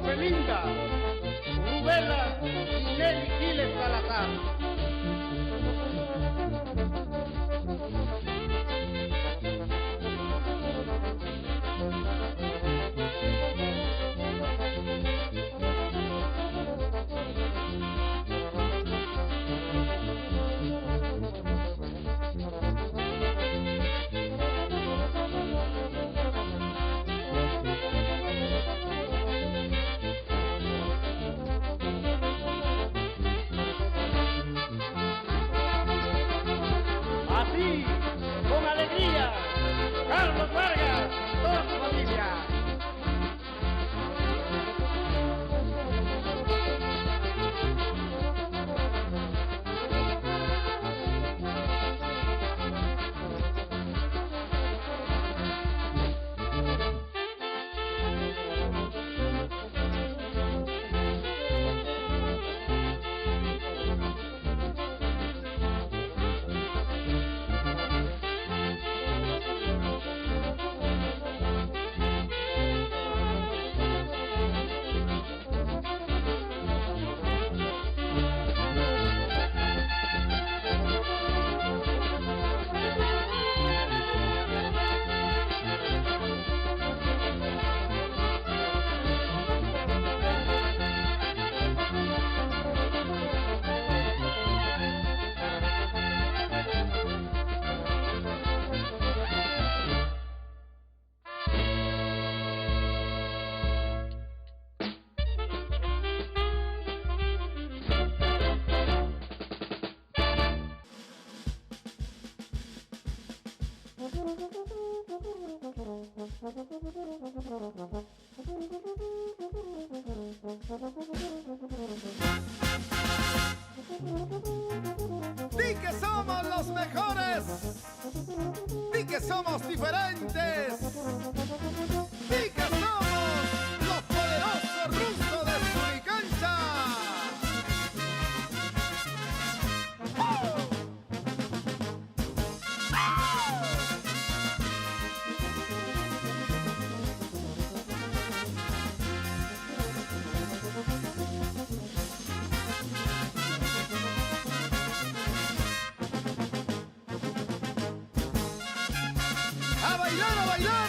Belinda, Rubela y Nelly Giles Salazar. Carlos Vargas, toda su familia. ¡Di que somos los mejores! ¡Di que somos diferentes! ¡Di que somos los poderosos rusos de Suricancha! ¡A bailar, a bailar!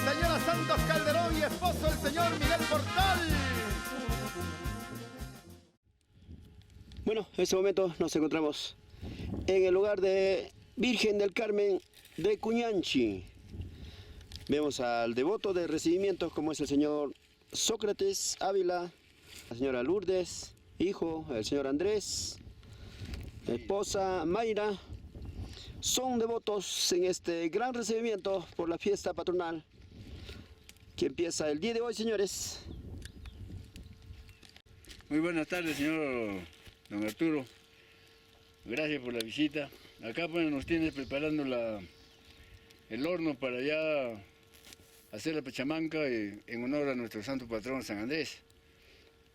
Señora Santos Calderón y esposo el señor Miguel Portal. Bueno, en este momento nos encontramos en el lugar de Virgen del Carmen de Cuñanchi. Vemos al devoto de recibimiento como es el señor Sócrates Ávila, la señora Lourdes, hijo, el señor Andrés, esposa Mayra. Son devotos en este gran recibimiento por la fiesta patronal que empieza el día de hoy, señores. Muy buenas tardes, señor don Arturo. Gracias por la visita. Acá pues nos tienes preparando el horno para ya hacer la pechamanca en honor a nuestro santo patrón San Andrés.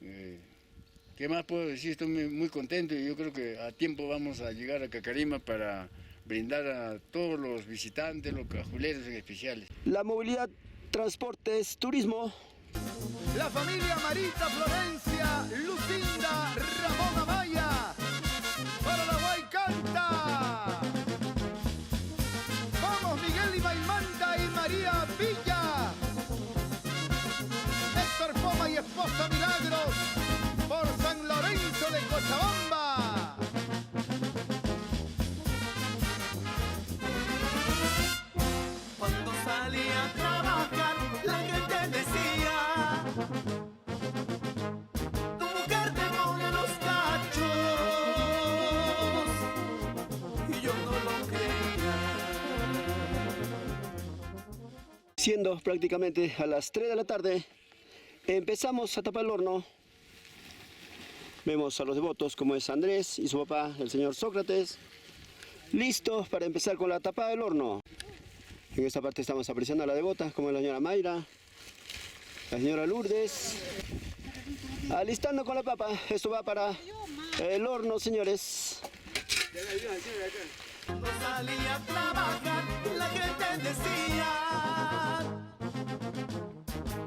¿Qué más puedo decir? Estoy muy contento y yo creo que a tiempo vamos a llegar a Cacarima para brindar a todos los visitantes, los cajuleros en especiales. La movilidad, transportes, turismo. La familia Marita Florencia, Lucinda, Ramón Amaya, para la Guaycanta. Vamos Miguel y Maimanta y María Villa. Héctor Poma y esposa Milagros, por San Lorenzo de Cochabamba. Cuando salía a trabajar, la gente decía: tu mujer te pone los cachos. Y yo no lo creía. Siendo prácticamente a las 3 de la tarde, empezamos a tapar el horno. Vemos a los devotos como es Andrés y su papá, el señor Sócrates, listos para empezar con la tapada del horno. En esta parte estamos apreciando a la devota, como es la señora Mayra, la señora Lourdes, alistando con la papa. Esto va para el horno, señores. Cuando salía a trabajar, la gente decía: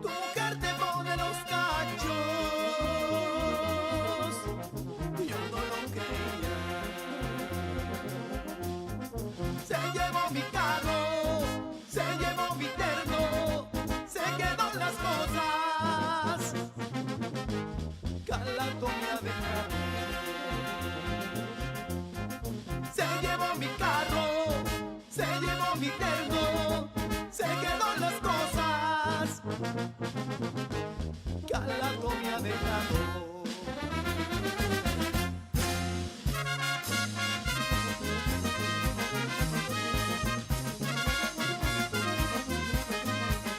tu mujer te pone los cachos. pescador.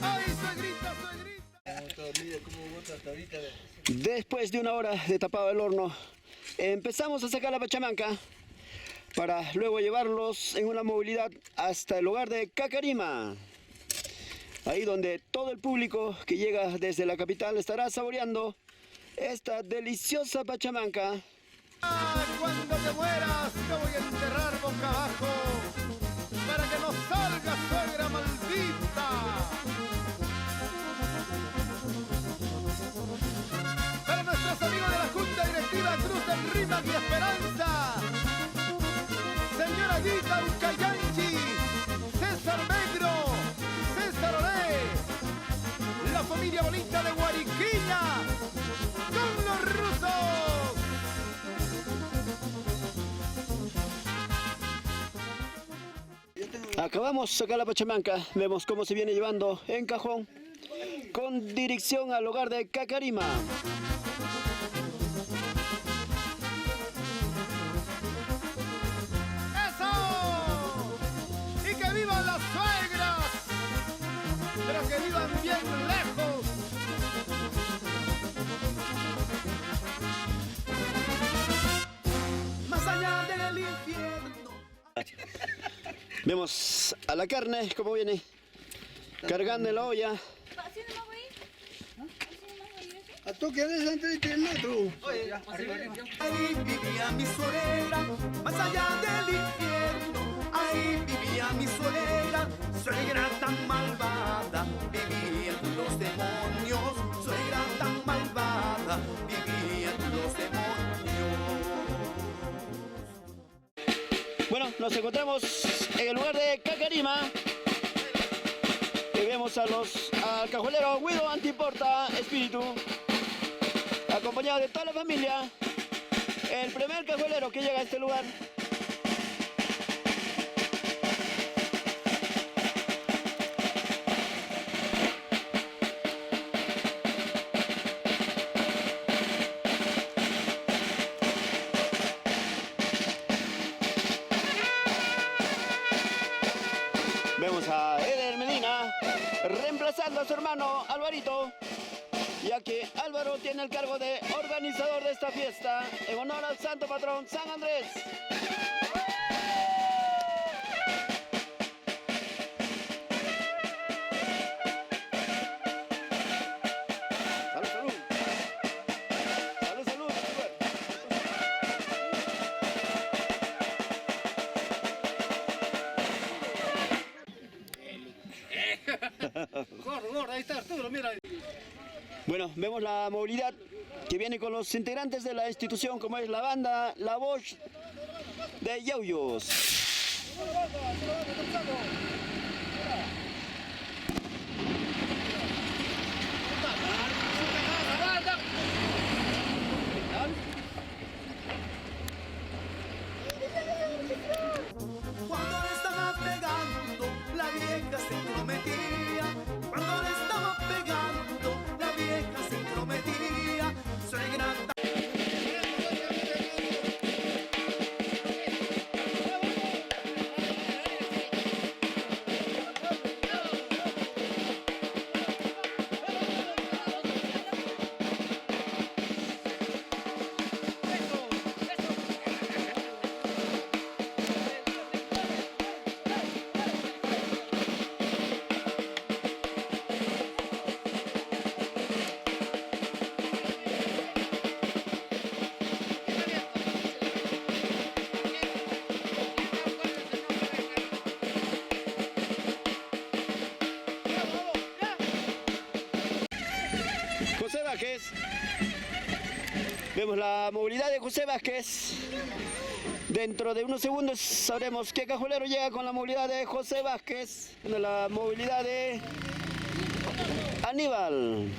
¡Ay, suegrita, suegrita! Después de una hora de tapado el horno, empezamos a sacar la pachamanca para luego llevarlos en una movilidad hasta el hogar de Cacarima. Ahí donde todo el público que llega desde la capital estará saboreando esta deliciosa pachamanca. Cuando te mueras te voy a enterrar boca abajo para que no salga suegra maldita. Para nuestros amigos de la Junta Directiva Cruz del Rímac y Esperanza, señora Guita Ucayanchi, César Negro, César Olé, la familia bonita de Guariquilla, con los rusos. Acabamos de sacar la pachamanca, vemos cómo se viene llevando en cajón con dirección al hogar de Cacarima. ¡Eso! ¡Y que vivan las suegras! ¡Pero que vivan bien lejos! Más allá del infierno. Vemos a la carne como viene cargando en la olla. ¿Así nomás voy a ir? ¿Así nomás voy a ir? A toque de antes del metro. Ahí vivía mi suegra, más allá del infierno. Ahí vivía mi suegra tan malvada. Vivían los demonios, suegra tan malvada. Vivían los demonios. Bueno, nos encontramos en el lugar de Cacarima. Y vemos al cajolero Guido Antiporta Espíritu, acompañado de toda la familia. El primer cajolero que llega a este lugar. Vemos a Eder Medina reemplazando a su hermano Alvarito, ya que Álvaro tiene el cargo de organizador de esta fiesta en honor al santo patrón San Andrés. Salud, salud. Salud, salud. Gordo, ahí está Arturo, mira. Bueno, vemos la movilidad que viene con los integrantes de la institución, como es la banda La Voz de Yauyos. Cuando le estaba pegando, la vieja se intrometía. Cuando le estaba pegando, la vieja se intrometía. Suegra José Vázquez. Vemos la movilidad de José Vázquez. Dentro de unos segundos sabremos qué cajolero llega con la movilidad de José Vázquez. La movilidad de Aníbal.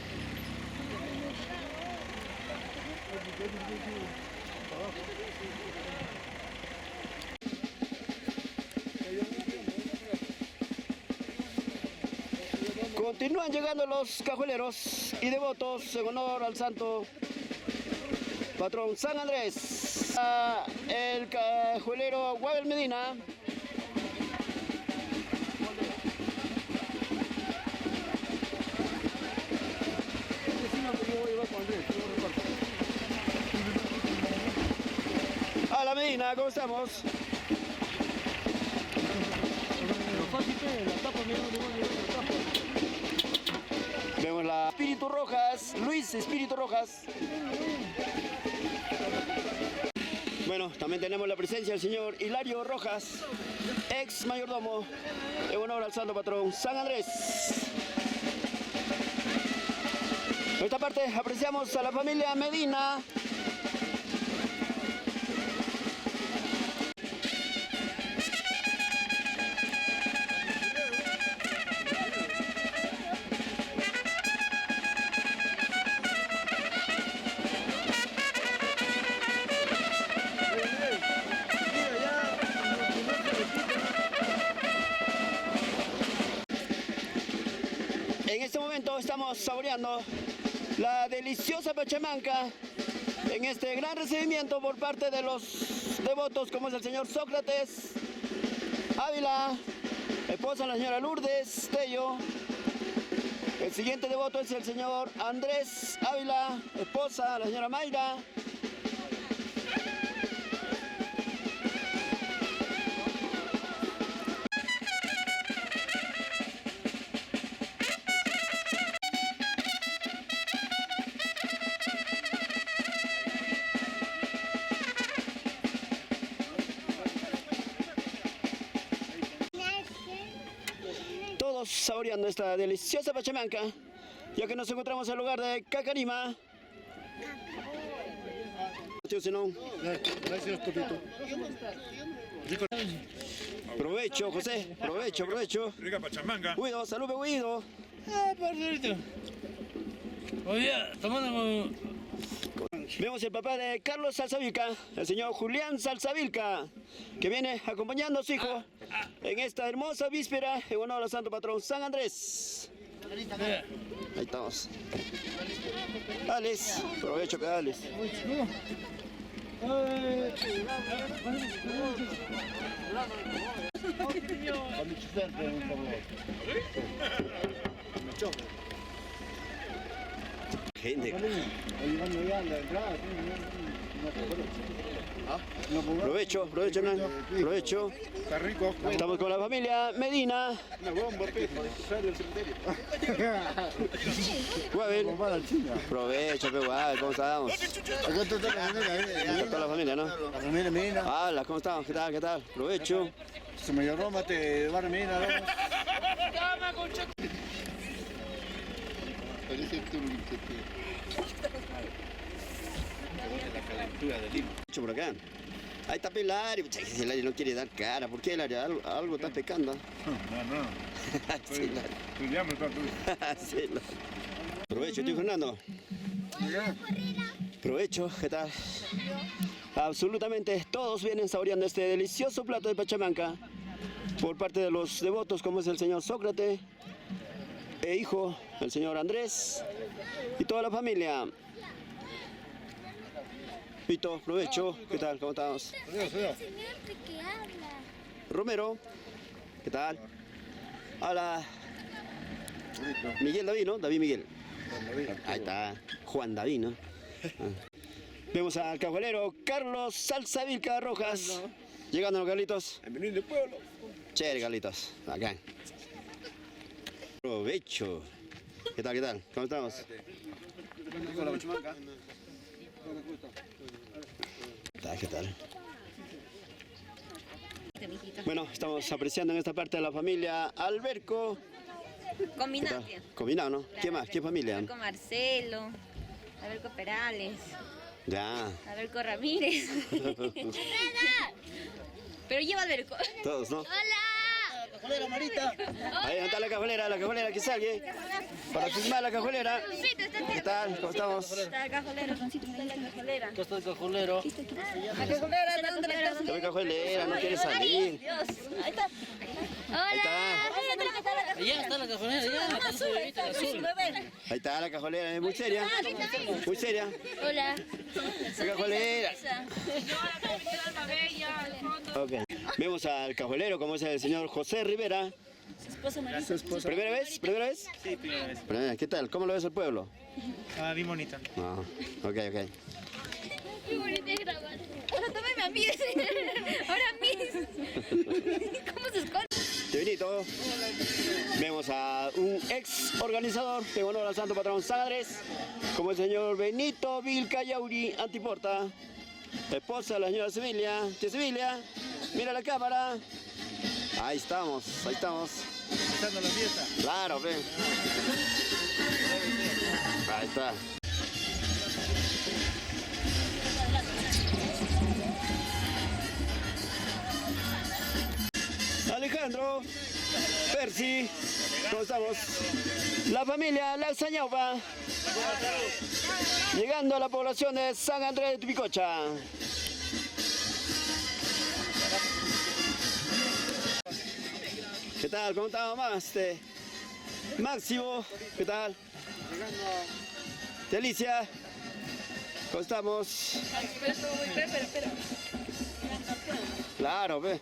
Continúan llegando los cajueleros y devotos en honor al santo patrón San Andrés. El cajuelero Guabel Medina. A la Medina, ¿cómo estamos? Vemos la Espíritu Rojas, Luis Espíritu Rojas. Bueno, también tenemos la presencia del señor Hilario Rojas, ex mayordomo, en honor al santo patrón San Andrés. Por esta parte apreciamos a la familia Medina. En este momento estamos saboreando la deliciosa pachamanca en este gran recibimiento por parte de los devotos como es el señor Sócrates Ávila, esposa de la señora Lourdes Tello. El siguiente devoto es el señor Andrés Ávila, esposa de la señora Mayra. Todos saboreando esta deliciosa pachamanca, ya que nos encontramos en el lugar de Cacarima. Gracias, Totito. Provecho, José, provecho, provecho. Rica pachamanga. Guido, salud, Guido. Parcerito. Hoy día, tomando Vemos el papá de Carlos Salsavilca, el señor Julián Salsavilca, que viene acompañando a su hijo en esta hermosa víspera en honor al santo patrón San Andrés. Ahí estamos. Alex, provecho que Alex. Gente. Provecho, provecho, Hernán. Provecho. Está rico. Estamos con la familia Medina. Guabel. Provecho, pe Guabel, ¿cómo estamos? Acá está la familia, Está toda la familia, ¿no? La familia Medina. Hola, ¿cómo estamos? ¿Qué tal? ¿Qué tal? Provecho. Se me lloró, mate, bar Medina. Provecho por acá. Ahí está Hilario. Si Hilario no quiere dar cara, ¿por qué Hilario? Algo está pecando. No. Sí, Hilario. Tu diablo está tú. Sí, Hilario. Provecho, tío Fernando. Provecho, ¿qué tal? Absolutamente todos vienen saboreando este delicioso plato de pachamanca por parte de los devotos como es el señor Sócrates e hijo, el señor Andrés y toda la familia. Pito, provecho, ¿qué tal? ¿Cómo estamos? Señor, ¿de qué habla? Romero, ¿qué tal? Hola. Miguel David, ¿no? David Miguel. Ahí está, Juan David, ¿no? Ah. Vemos al cajuelero Carlos Salsavilca Rojas. Llegando los Carlitos. Bienvenido del pueblo. Chévere, Carlitos. Acá. Provecho. ¿Qué tal, qué tal? ¿Cómo estamos? Con la pachamanca. ¿Qué tal, qué tal? Bueno, estamos apreciando en esta parte de la familia Alberco. ¿Qué tal? Combinación. Combinado, ¿no? ¿Qué más? ¿Qué familia? Alberco Marcelo, Alberco Perales, Ya. Alberco Ramírez. Pero lleva Alberco. Todos, ¿no? ¡Hola! Cajuelera Marita. Ahí está la cajuelera que sale. Para filmar la cajuelera. ¿Qué tal? ¿Cómo estamos? Está la cajolera, está la cajolera. Acá está el cajolero. La cajolera, ¿de dónde la La cajuelera, no quiere salir. Dios, ahí está. Ahí está. ¡Hola! Ahí está la Allá está la cajonera, allá. Está su bebita, la azul. Ahí está la cajolera, es muy seria. Muy seria. Hola. La cajolera. Ok. Vemos al cajolero, como es el señor José Rivera. Su esposa ¿Primera vez? ¿Primera vez? Sí, primera vez. ¿Qué tal? ¿Cómo lo ves el pueblo? Ah, bien bonita. Ah, ok, ok. Qué bonito es grabar. Ahora tómeme a mí. Ahora a mí. ¿Cómo se esconde? Te Benito. Vemos a un ex organizador en honor al santo patrón San Andrés, como el señor Benito Vilcayauri Antiporta. Esposa de la señora Sevilla. Tía Sevilla, mira la cámara. Ahí estamos, ahí estamos. Empezando la fiesta. Claro, ve. Ahí está. Alejandro, Percy, ¿cómo estamos? La familia La Extrañaupa, llegando a la población de San Andrés de Tupicocha. ¿Qué tal? ¿Cómo estamos más? Máximo, ¿qué tal? Tía Alicia, ¿cómo estamos? Espera. Claro, ve.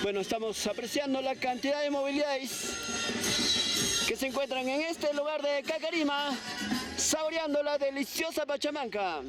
Bueno, estamos apreciando la cantidad de movilidades que se encuentran en este lugar de Cacarima, saboreando la deliciosa pachamanca.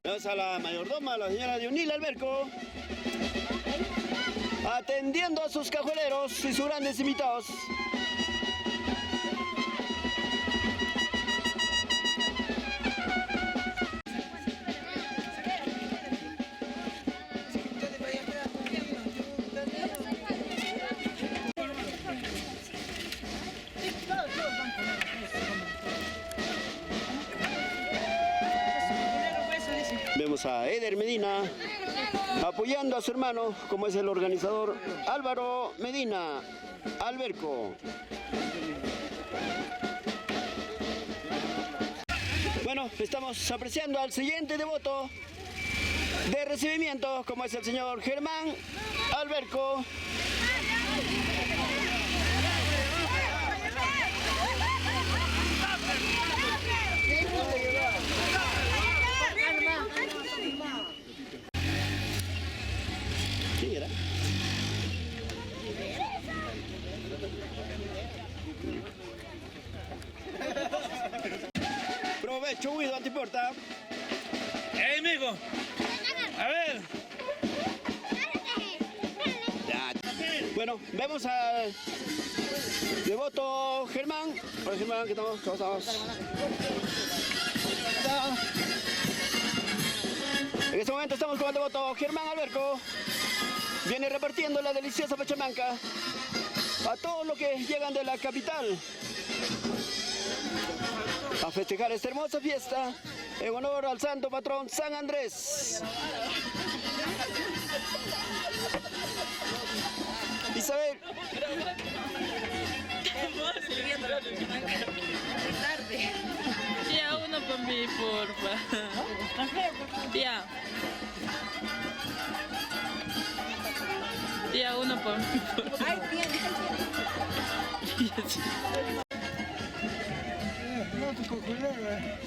Vamos a la mayordoma, la señora Dionila Alberco, atendiendo a sus cajueleros y sus grandes invitados. Vemos a Eder Medina apoyando a su hermano, como es el organizador Álvaro Medina Alberco. Bueno, estamos apreciando al siguiente devoto de recibimiento, como es el señor Germán Alberco. ¿Quién era? Provecho, Guido Antiporta. ¡Ey, mijo! A ver. Ya. Bueno, vemos al devoto Germán. Hola Germán, ¿qué tal? ¿Cómo estamos? En este momento estamos con el devoto Germán Alberco. Viene repartiendo la deliciosa pachamanca a todos los que llegan de la capital a festejar esta hermosa fiesta en honor al santo patrón San Andrés. Isabel. Tía, uno para mí, porfa. Tía. Tía, uno para mí, porfa. Ay, tía, No, tu cojulera.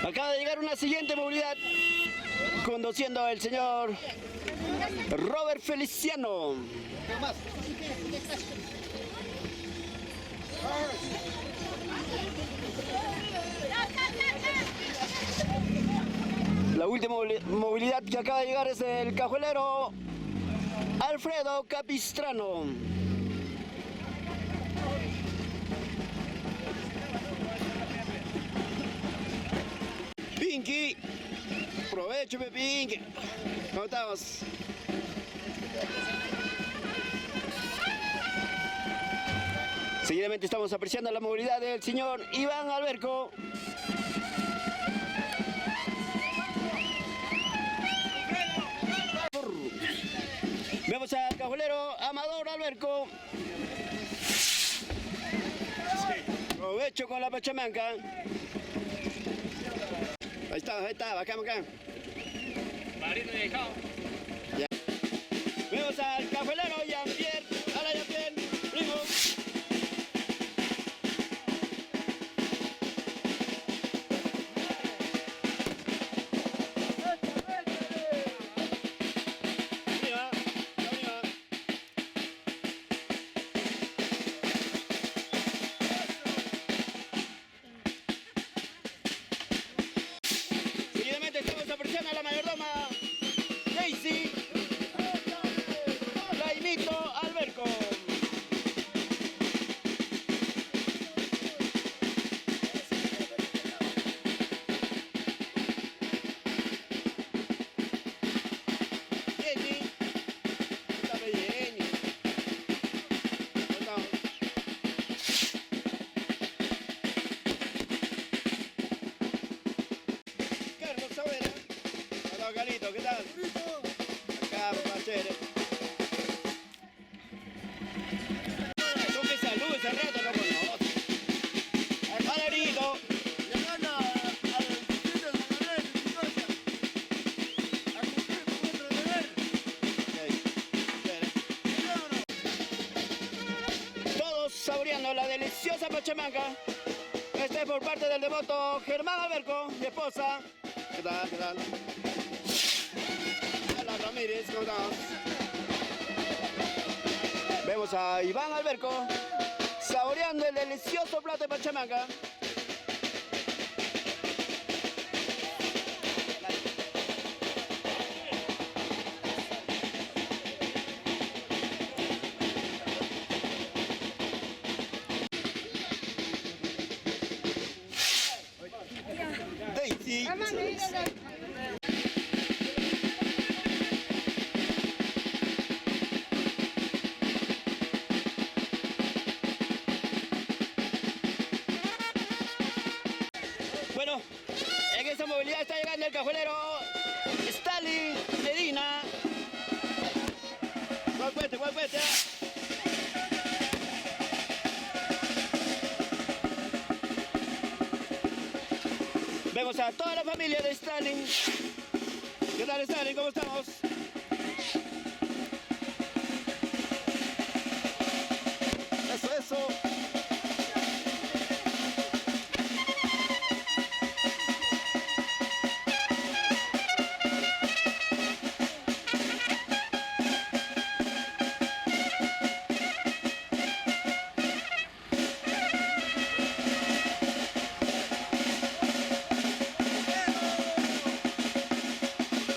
Acaba de llegar una siguiente movilidad conduciendo el señor Robert Feliciano. La última movilidad que acaba de llegar es el cajuelero Alfredo Capistrano. Aprovecho, Pepín. ¿Cómo estamos? Seguidamente estamos apreciando la movilidad del señor Iván Alberco. Vemos al cajolero Amador Alberco. Aprovecho con la pachamanca. Ahí está, bacán. Ya. Vemos al cajolero Jean-Pierre, a la Jean-Pierre, primo. Seguidamente estamos apreciando a la mayordoma Daisy. La imito Alberco. Jenny. Está Jenny. Contamos. Carlos Savera. Hola, Carlito, ¿qué tal? Acá, Pachere. Que salud, ese rato no conoce. Valerito. Todos saboreando la deliciosa pachamanca. Este es por parte del devoto Germán Alberco, mi esposa. ¿Qué tal? Hola, Ramírez, ¿cómo estamos? Vemos a Iván Alberco saboreando el delicioso plato de pachamanca. Daisy. Bueno, en esta movilidad está llegando el cajuelero Stalin Medina. ¿Cuál cueste? Vemos a toda la familia de Stalin. ¿Qué tal, Stalin? ¿Cómo estamos? Eso.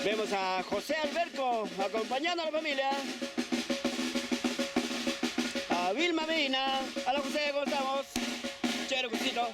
Vemos a José Alberco acompañando a la familia. A Vilma Medina. A la José, ¿cómo estamos? Chévere, Justito.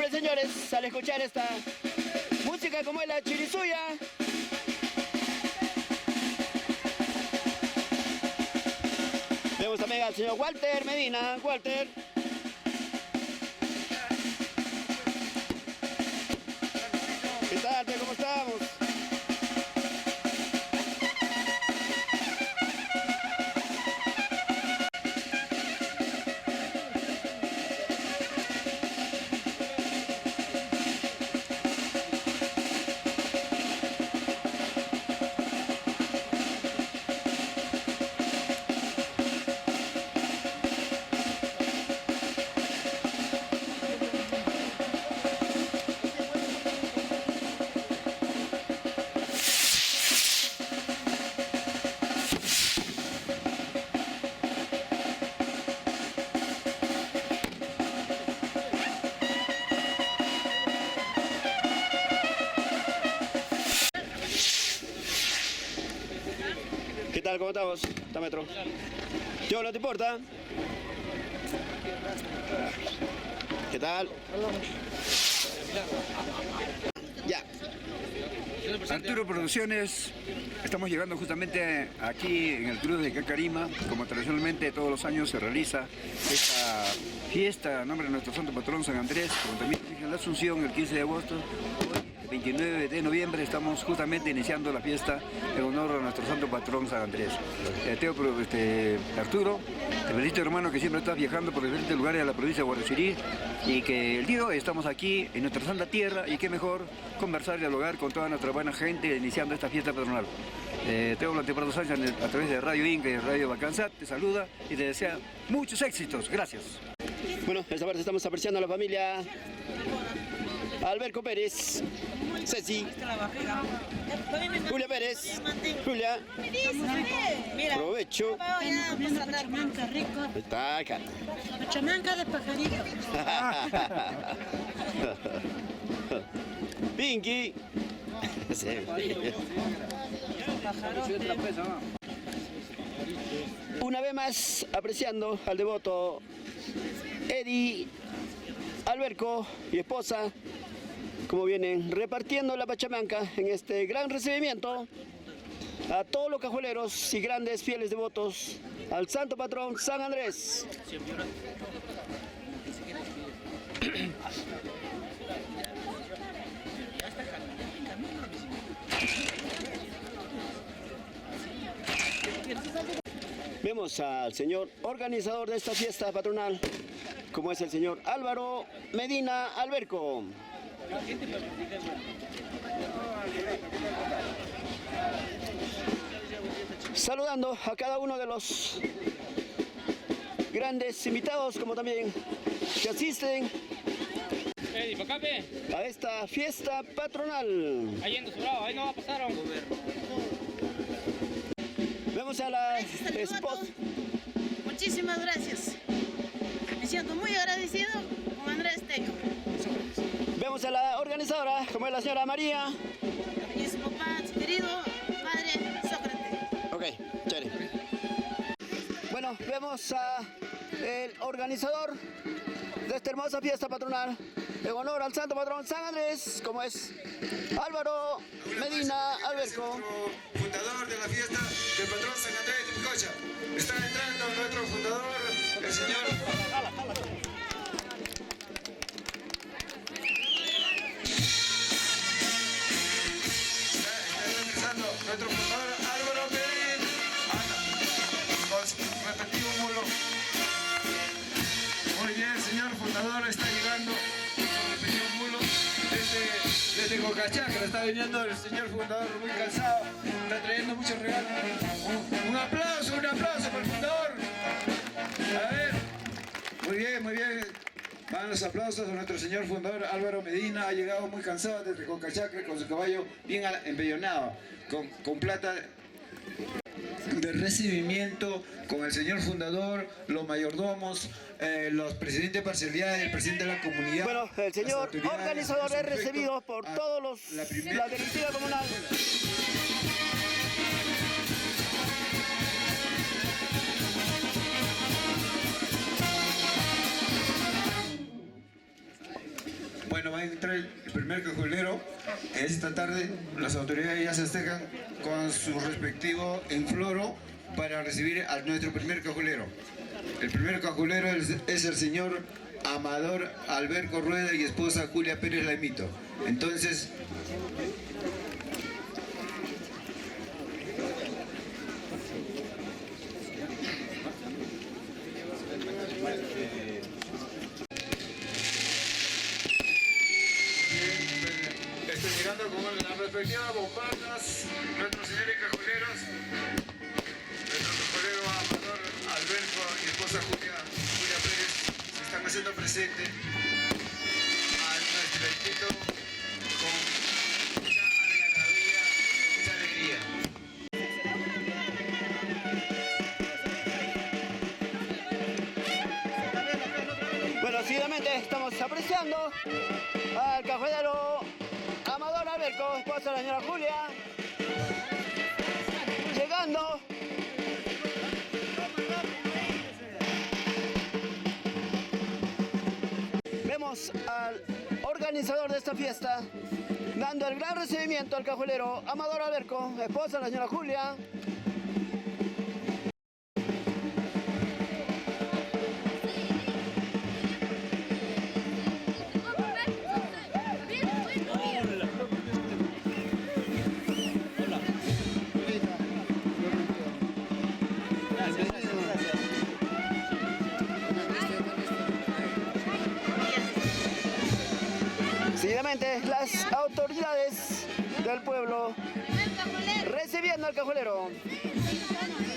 Señores, al escuchar esta música como es la chirisuya, vemos también al señor Walter Medina. Walter. tal? ¿Cómo estamos? ¿Está metro? Yo, ¿no te importa? ¿Qué tal? Ya. Arturo Producciones, estamos llegando justamente aquí en el Cruz de Cacarima, como tradicionalmente todos los años se realiza esta fiesta en nombre de nuestro santo patrón San Andrés, como también en la Asunción el 15 de agosto. Hoy, 29 de noviembre, estamos justamente iniciando la fiesta en honor a nuestro santo patrón San Andrés. Arturo, te felicito, hermano, que siempre estás viajando por diferentes lugares de la provincia de Guarachirí y que el día de hoy estamos aquí en nuestra santa tierra y qué mejor conversar y dialogar con toda nuestra buena gente iniciando esta fiesta patronal. Teo Blantepardo Sánchez a través de Radio Inca y Radio Bacansat te saluda y te desea muchos éxitos. Gracias. Bueno, esta parte estamos apreciando a la familia Alberco Pérez, Ceci, Julia Pérez, Julia, provecho. Está acá. Pachamanca de pajarito. Pinky. Sí. Una vez más apreciando al devoto Eddie Alberco y esposa, como vienen repartiendo la pachamanca en este gran recibimiento a todos los cajueleros y grandes fieles devotos al santo patrón San Andrés. Vemos al señor organizador de esta fiesta patronal, como es el señor Álvaro Medina Alberco. Saludando a cada uno de los grandes invitados, como también que asisten a esta fiesta patronal. Ahí no va a pasar. Vemos a la esposa. Muchísimas gracias. Me siento muy agradecido con Andrés Tello. Vemos a la organizadora, como es la señora María. Y su papá, su querido padre Sócrates. Ok, chévere. Bueno, vemos a el organizador de esta hermosa fiesta patronal en honor al santo patrón San Andrés, como es Álvaro Medina Alberco. Fundador de la fiesta del patrón San Andrés de Picocha. Está entrando nuestro fundador, el señor... Está ingresando nuestro fundador Álvaro Medina con su respectivo mulo. Muy bien, señor fundador, está llegando con su respectivo mulo desde Cocachacra. Está viniendo el señor fundador muy cansado, está trayendo muchos regalos. Un aplauso para el fundador. A ver, muy bien. Van los aplausos a nuestro señor fundador Álvaro Medina. Ha llegado muy cansado desde Cocachacra con su caballo bien empellonado, con plata de recibimiento, con el señor fundador, los mayordomos, los presidentes de parcialidad, el presidente de la comunidad. Bueno, el señor organizador es recibido por todos la directiva comunal. Bueno, va a entrar el primer cajulero. Esta tarde las autoridades ya se acercan con su respectivo enfloro para recibir a nuestro primer cajulero. El primer cajulero es el señor Amador Alberco Rueda y esposa Julia Pérez Laimito. Entonces, estoy llegando con las respectivas bombardas, nuestros señores cajuleros, nuestro cajulero Amador Alberco y esposa Julia Pérez se están haciendo presente a nuestro distrito con mucha algarabía, mucha alegría. Bueno, seguidamente estamos apreciando al cajolero Amador Alberco, esposa de la señora Julia, llegando encontramos al organizador de esta fiesta, dando el gran recibimiento al cajuelero Amador Alberco, esposa de la señora Julia. Seguidamente, las autoridades del pueblo recibiendo al cajuelero.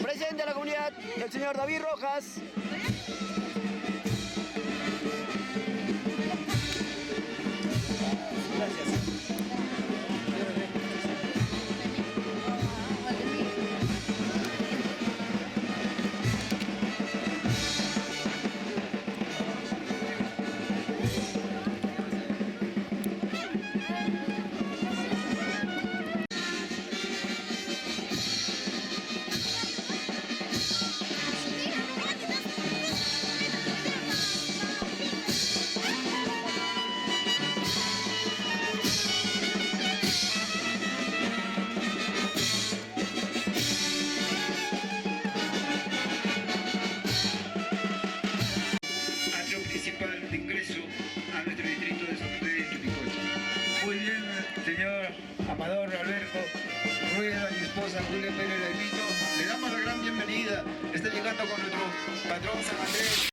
Presidente de la comunidad, el señor David Rojas. Amador Alberco Rueda y esposa Julia Pérez Laimito, le damos la gran bienvenida. Está llegando con nuestro patrón San Andrés.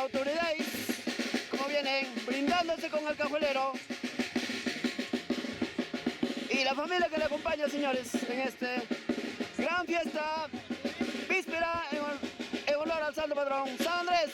autoridades, como vienen, brindándose con el cajuelero. Y la familia que le acompaña, señores, en este gran fiesta, víspera en honor al Santo Patrón, San Andrés.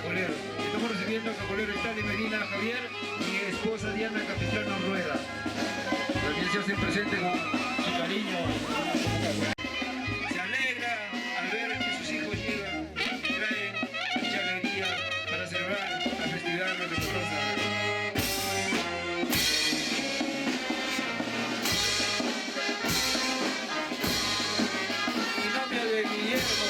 Estamos recibiendo al cacolero Stanley Medina Javier y esposa Diana Capistrano Rueda. También se hacen presente con su cariño. Se alegra al ver que sus hijos llegan y traen mucha alegría para celebrar la festividad de nuestra rosa. De Guillermo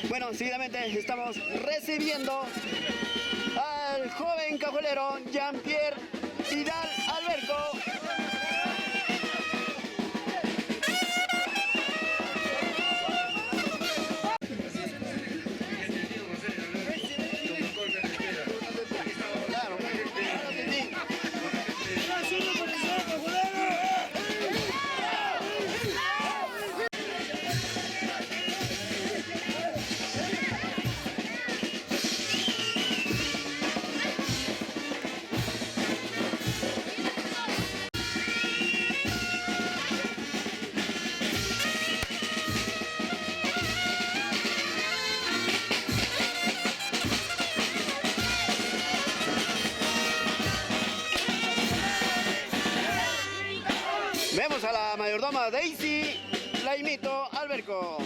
Bueno, seguidamente estamos recibiendo al joven cajuelero Jean-Pierre Vidal Alberco. Vemos a la mayordoma Daisy, la imito Alberco.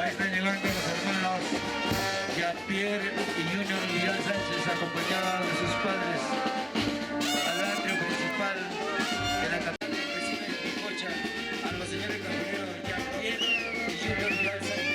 Ahí están llegando los hermanos Jean-Pierre y Junior Miguel Sánchez, acompañados de sus padres, al atrio principal de la capilla vecina de Picocha, a los señores caballeros Jean-Pierre y Junior Miguel Sánchez.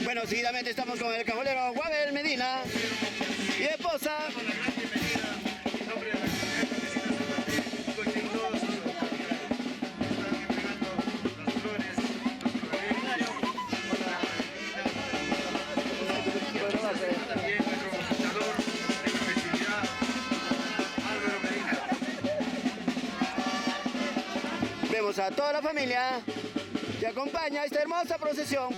Bueno, seguidamente estamos con el cajolero Guabel Medina y esposa. Vemos a toda la familia que acompaña esta hermosa procesión.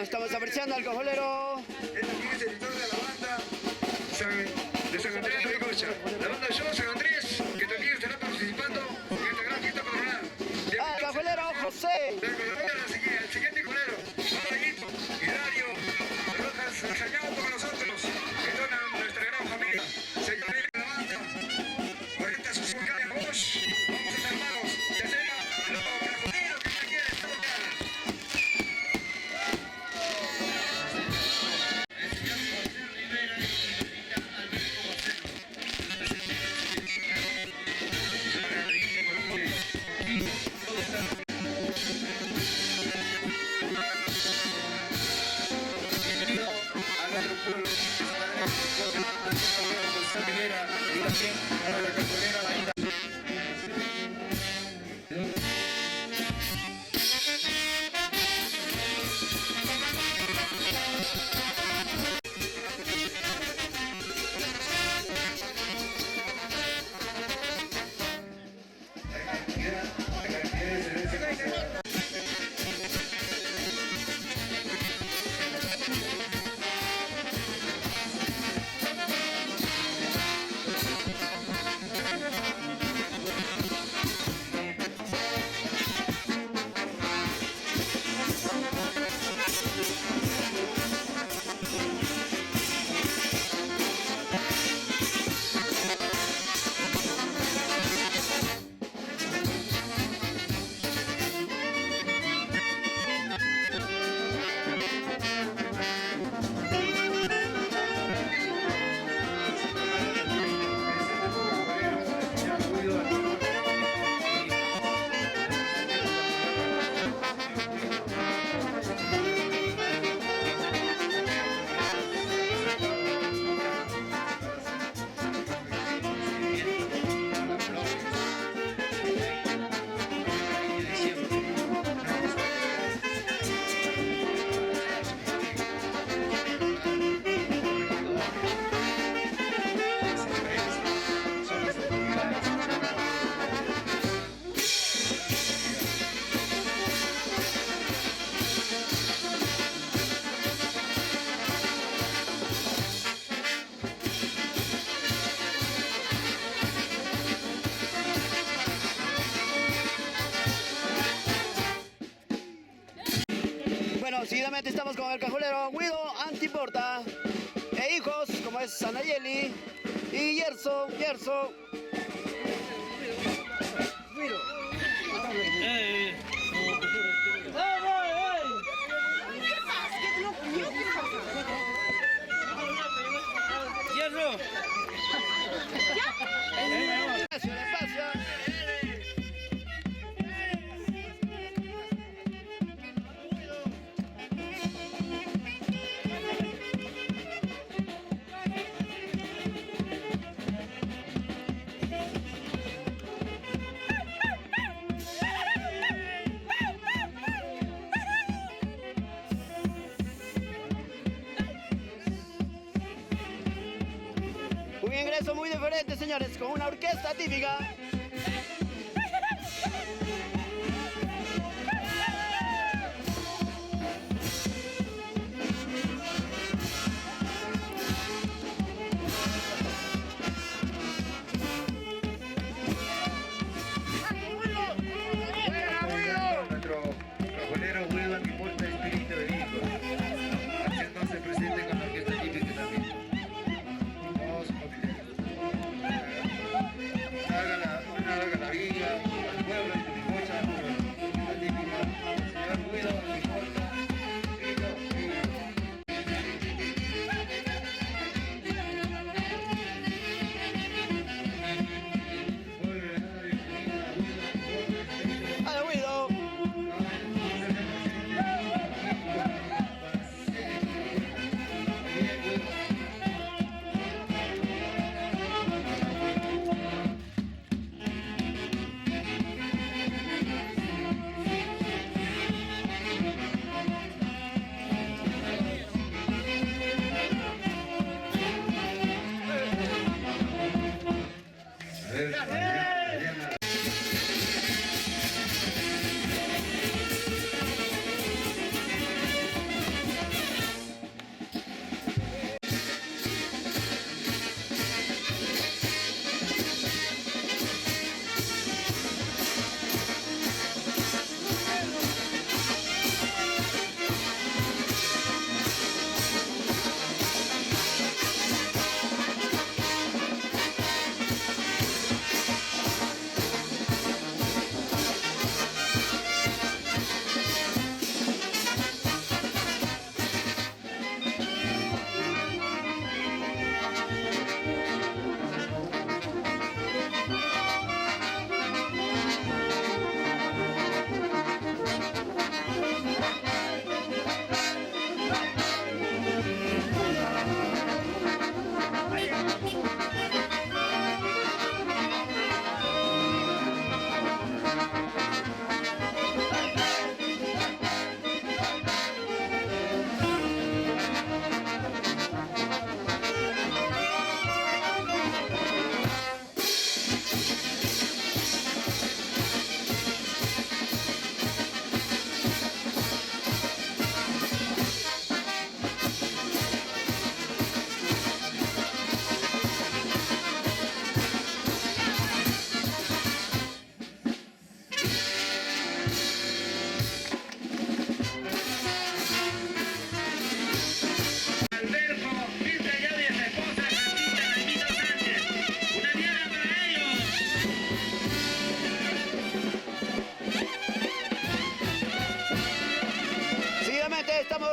estamos apreciando al cajolero. Este aquí es el editor de la banda de San Andrés de Cocha. La banda de Show San Andrés, que también estará participando en esta gran fiesta patronal. Ah, cajolero José. El siguiente colero, Margarito, Hilario, Rojas, ensañado con nosotros, que donan nuestra gran familia. Señores de la banda, 40 sus vocales Bosch, vamos a ser hermanos, ya sea los cajoneros que me quieren tocar. El señor José Rivera y señorita Alberto Bocero. A nuestro pueblo, José Rivera y también a la cajonera Laída. Bueno, seguidamente estamos con el cajolero Guido Antiporta e hijos como es Anayeli y Yerso. Hierro. Espacio. Un ingreso muy diferente, señores, con una orquesta típica. Nuestro cajonero Guido Antiporta, espíritu de hijos, haciéndose presente con la orquesta típica también. Vamos a haga la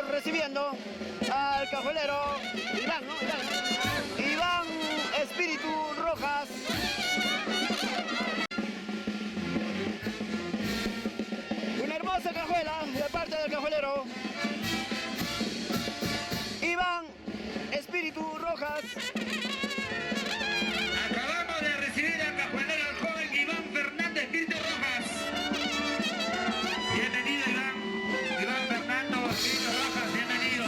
recibiendo al cajuelero Iván, ¿no? Iván Espíritu Rojas. Una hermosa cajuela de parte del cajuelero Iván Espíritu Rojas. Acabamos de recibir al cajuelero, el joven Iván Fernando Espíritu Rojas. Bienvenido, Iván. Iván Fernando Espíritu Rojas, bienvenido.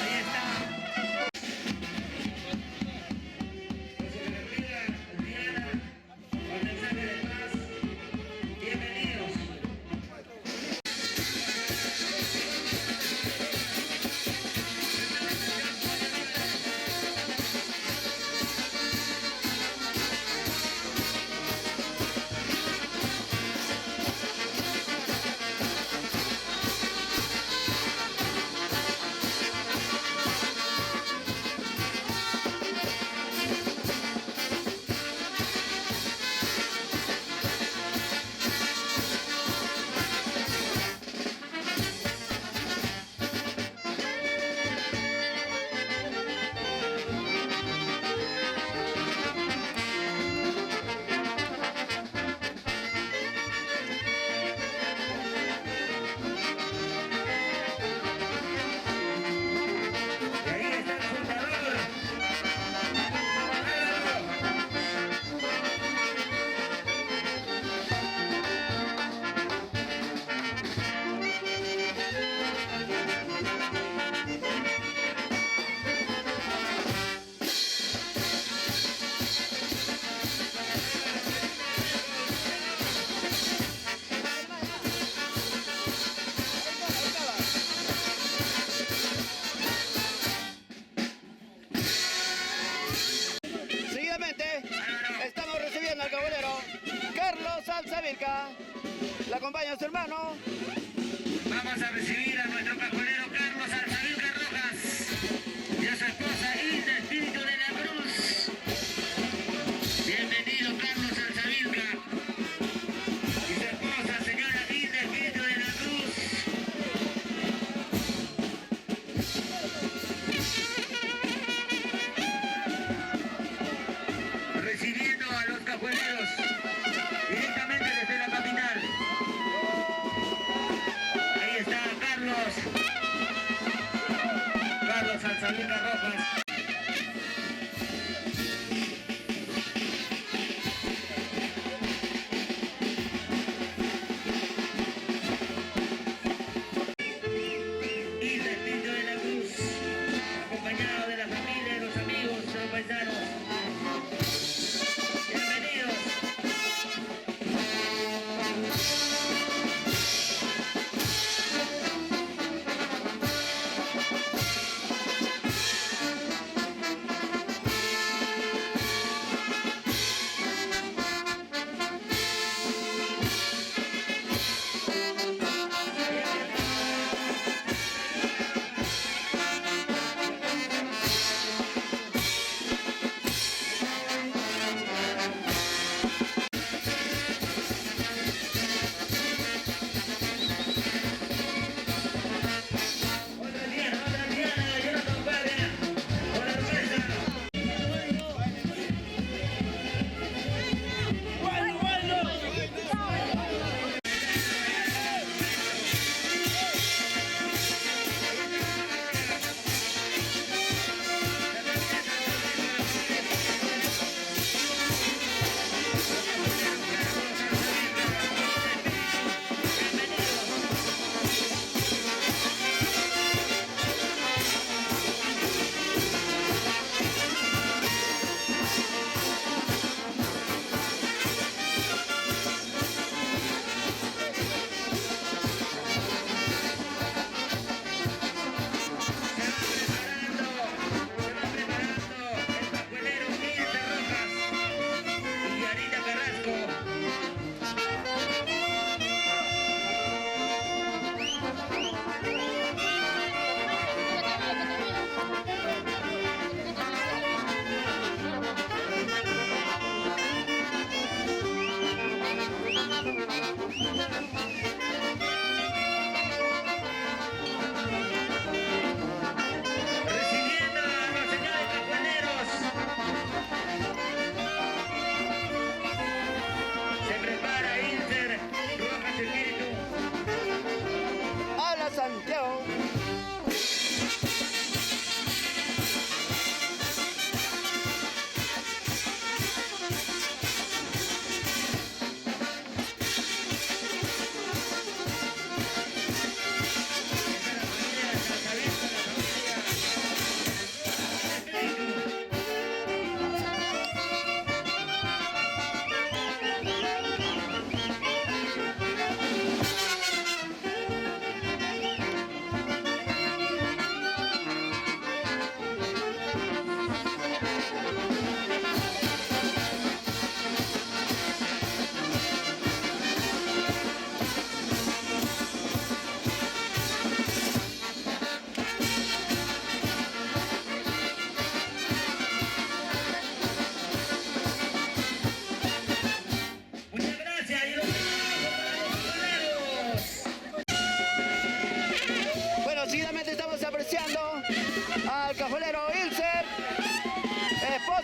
Ahí está. Diana, con mensaje de paz. Bienvenidos. Estamos recibiendo al cabalero Carlos Alzavilca. Le acompaña su hermano. Vamos a recibir a nuestro cajonero Carlos Alzavilca Rojas y a su esposa Hilda Espíritu de la Cruz. Bienvenido Carlos Alzavilca y su esposa señora Hilda Espíritu de la Cruz. Recibiendo a los cajueleros directamente desde la capital. Ahí está Carlos Alzavilca Rojas. Y el Espíritu de la Cruz, acompañado de la familia, de los amigos, de los paisanos. Bienvenidos.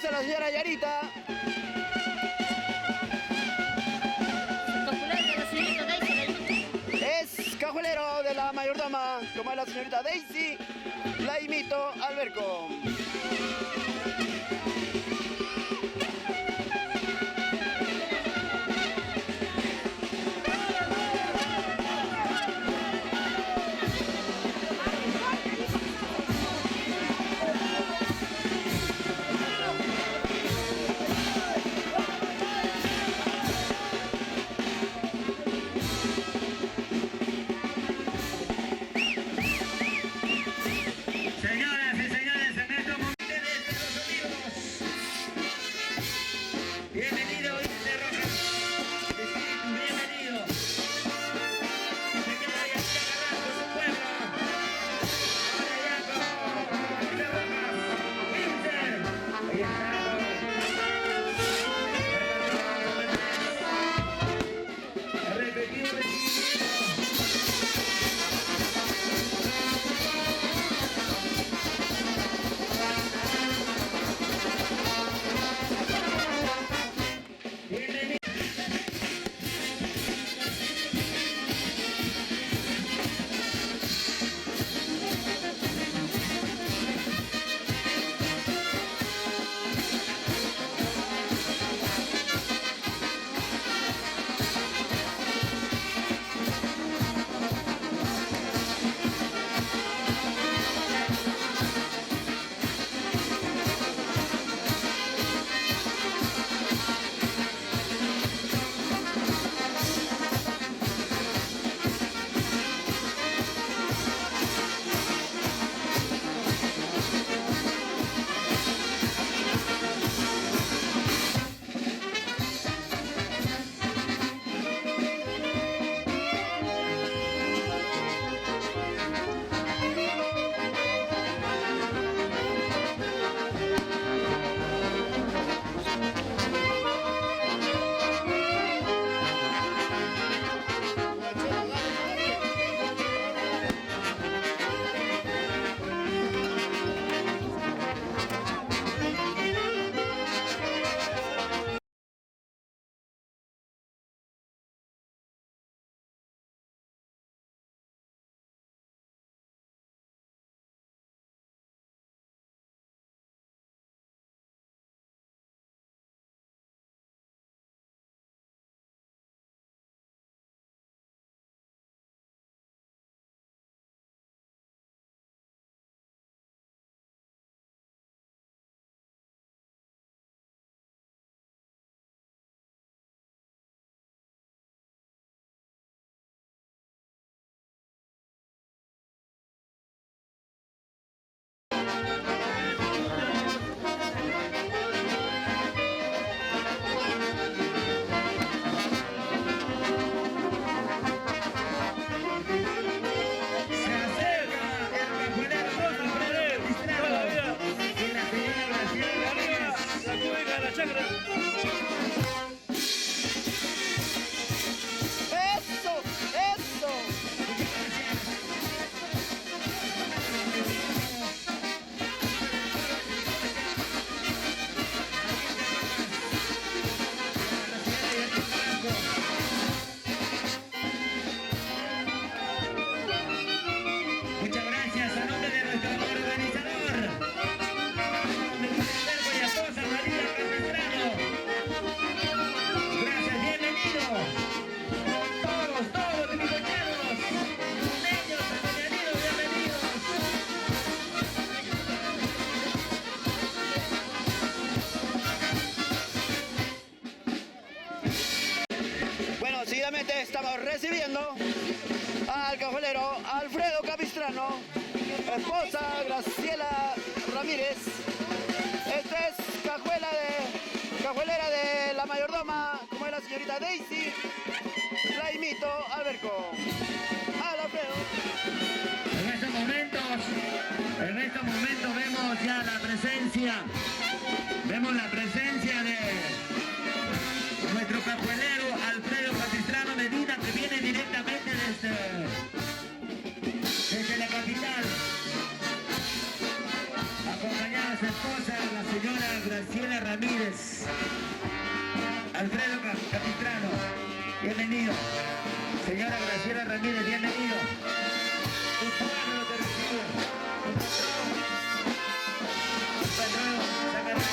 a la señora Yarita. Es cajuelero de la mayordoma, como es la señorita Daisy. La imito Alberco. Señoras y señores, en estos momentos de los sonidos, bienvenido Inter Rojas, bienvenido. Señora Yarita Carrasco, su pueblo. Ahora ya con Inter Rojas, Inter. Ahí está. Repetido recibimiento. Estamos recibiendo al cajuelero Alfredo Capistrano, esposa Graciela Ramírez. Esta es cajuelera de la mayordoma, como es la señorita Daisy. La imito Alberco. Al Alfredo. En estos momentos vemos ya la presencia de nuestro cajuelero Alfredo Capistrano Medina, que viene directamente desde la capital, acompañado a su esposa, la señora Graciela Ramírez. Alfredo Capistrano, bienvenido. Señora Graciela Ramírez, bienvenido. Tu pueblo te recibe. Tu patrón, San Andrés.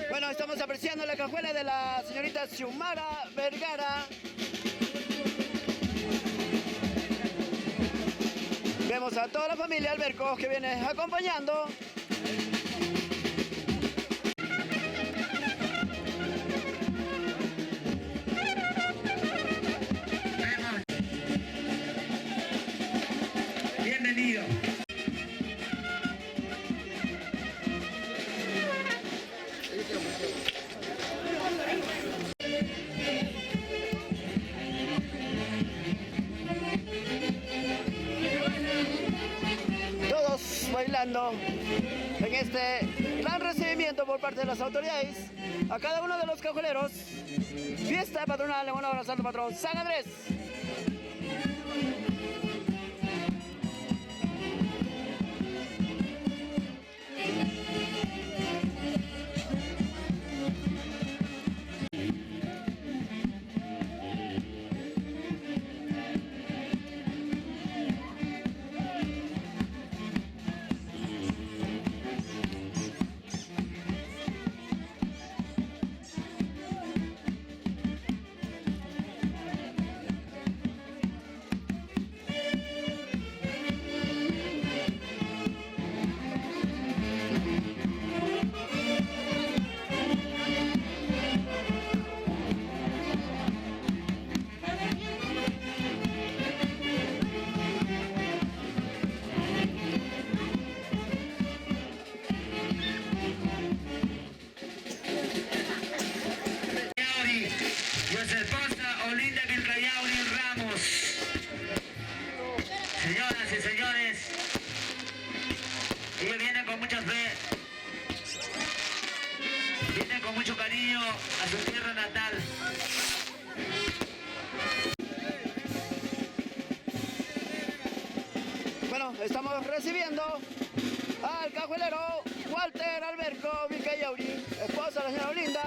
Bueno, estamos apreciando la cajuela de la señorita Xiomara Vergara. Vemos a toda la familia Alberco que viene acompañando. Bienvenido. Todos bailando en este gran recibimiento por parte de las autoridades a cada uno de los cajueleros. Fiesta patronal en honor al Santo Patrón San Andrés. Y su esposa Olinda Vilcayauri Ramos. Señoras y señores, ellos vienen con mucha fe, vienen con mucho cariño a su tierra natal. Bueno, estamos recibiendo al cajuelero Walter Alberco Vilcayauri, esposa de la señora Olinda.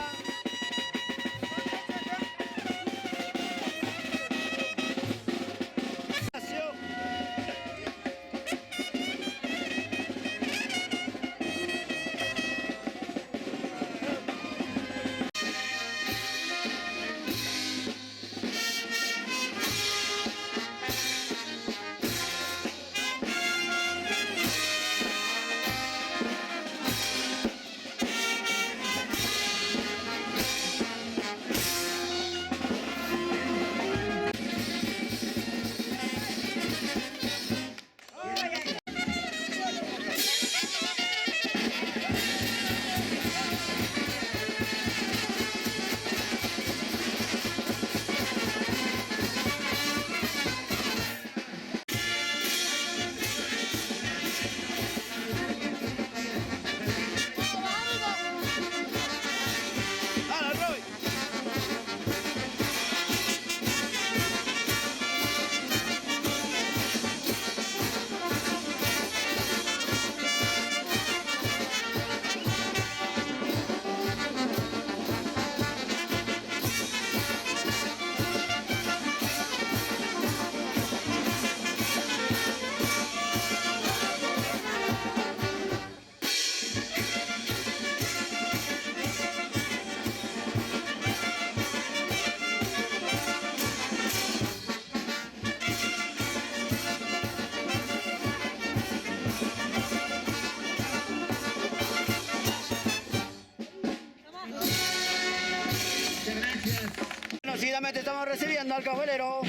Seguidamente estamos recibiendo al cajuelero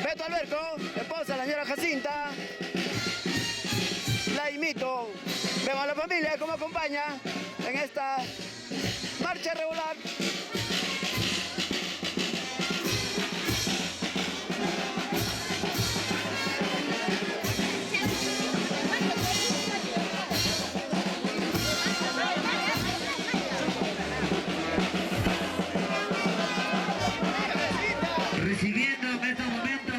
Beto Alberco, esposa la señora Jacinta. La imito. Vemos a la familia como acompaña en esta marcha regular. Recibiendo en estos momentos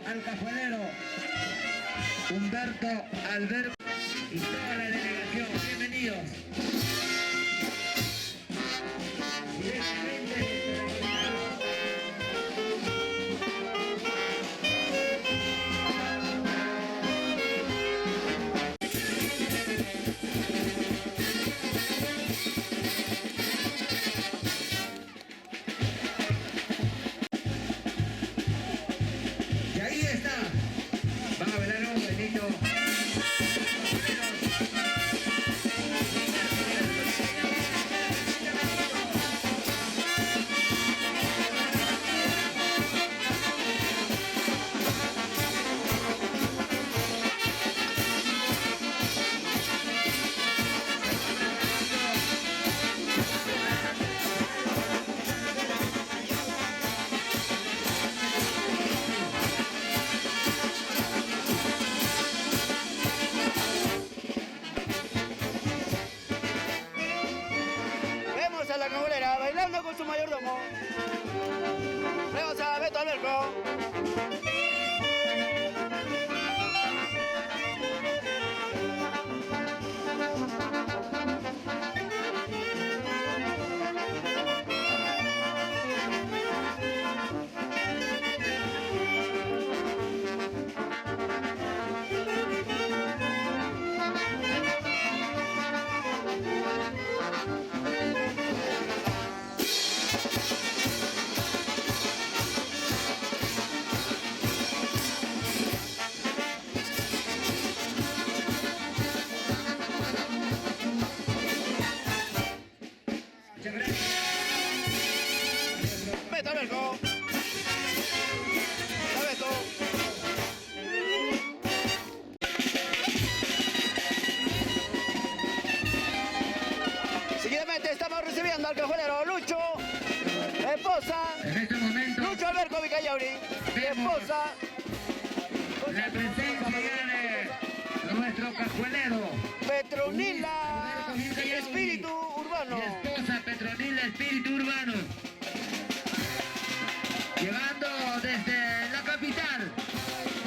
al cajuelero Humberto Alberto y toda la delegación. Bienvenidos. Y ahí está. Vamos a velar un Benito. Vemos a la cajuelera bailando con su mayordomo. Vemos a Beto Alberco. Muchas gracias. Beto Alberco. A Beto. Seguidamente estamos recibiendo al cajuelero Lucho, esposa, En este momento Lucho Alberco Vicallauri, esposa, la presencia ya de nuestro cajuelero Petronila Espíritu Urbano. y esposa Petronila Espíritu Urbano, llegando desde la capital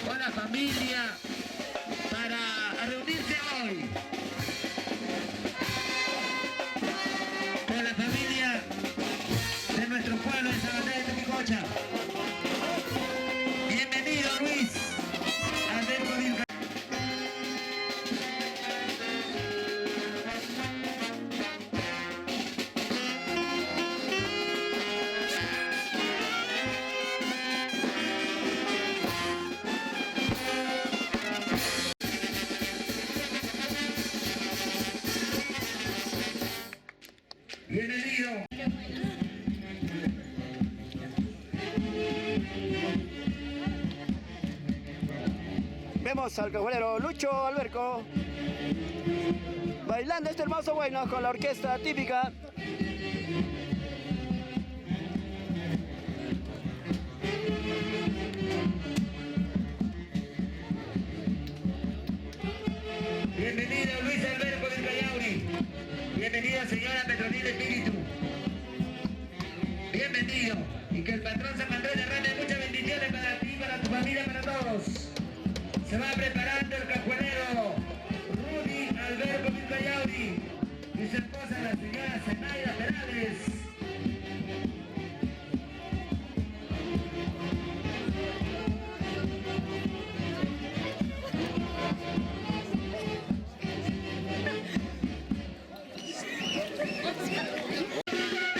con la familia para reunirse hoy con la familia de nuestro pueblo en San Andrés de Tepicocha. Bienvenido Luis Alberto Vilca. Bienvenido. Vemos al cajuelero Lucho Alberco bailando este hermoso bueno con la orquesta típica. Bienvenido Luis Alberto del Callauri. Bienvenida señora Petronila Espíritu. Bienvenido. Y que el patrón San Andrés derrame muchas bendiciones para ti, para tu familia, para todos. Se va preparando el cajuelero Rudy Alberto del Callauri y su esposa la señora Zenaida Perales.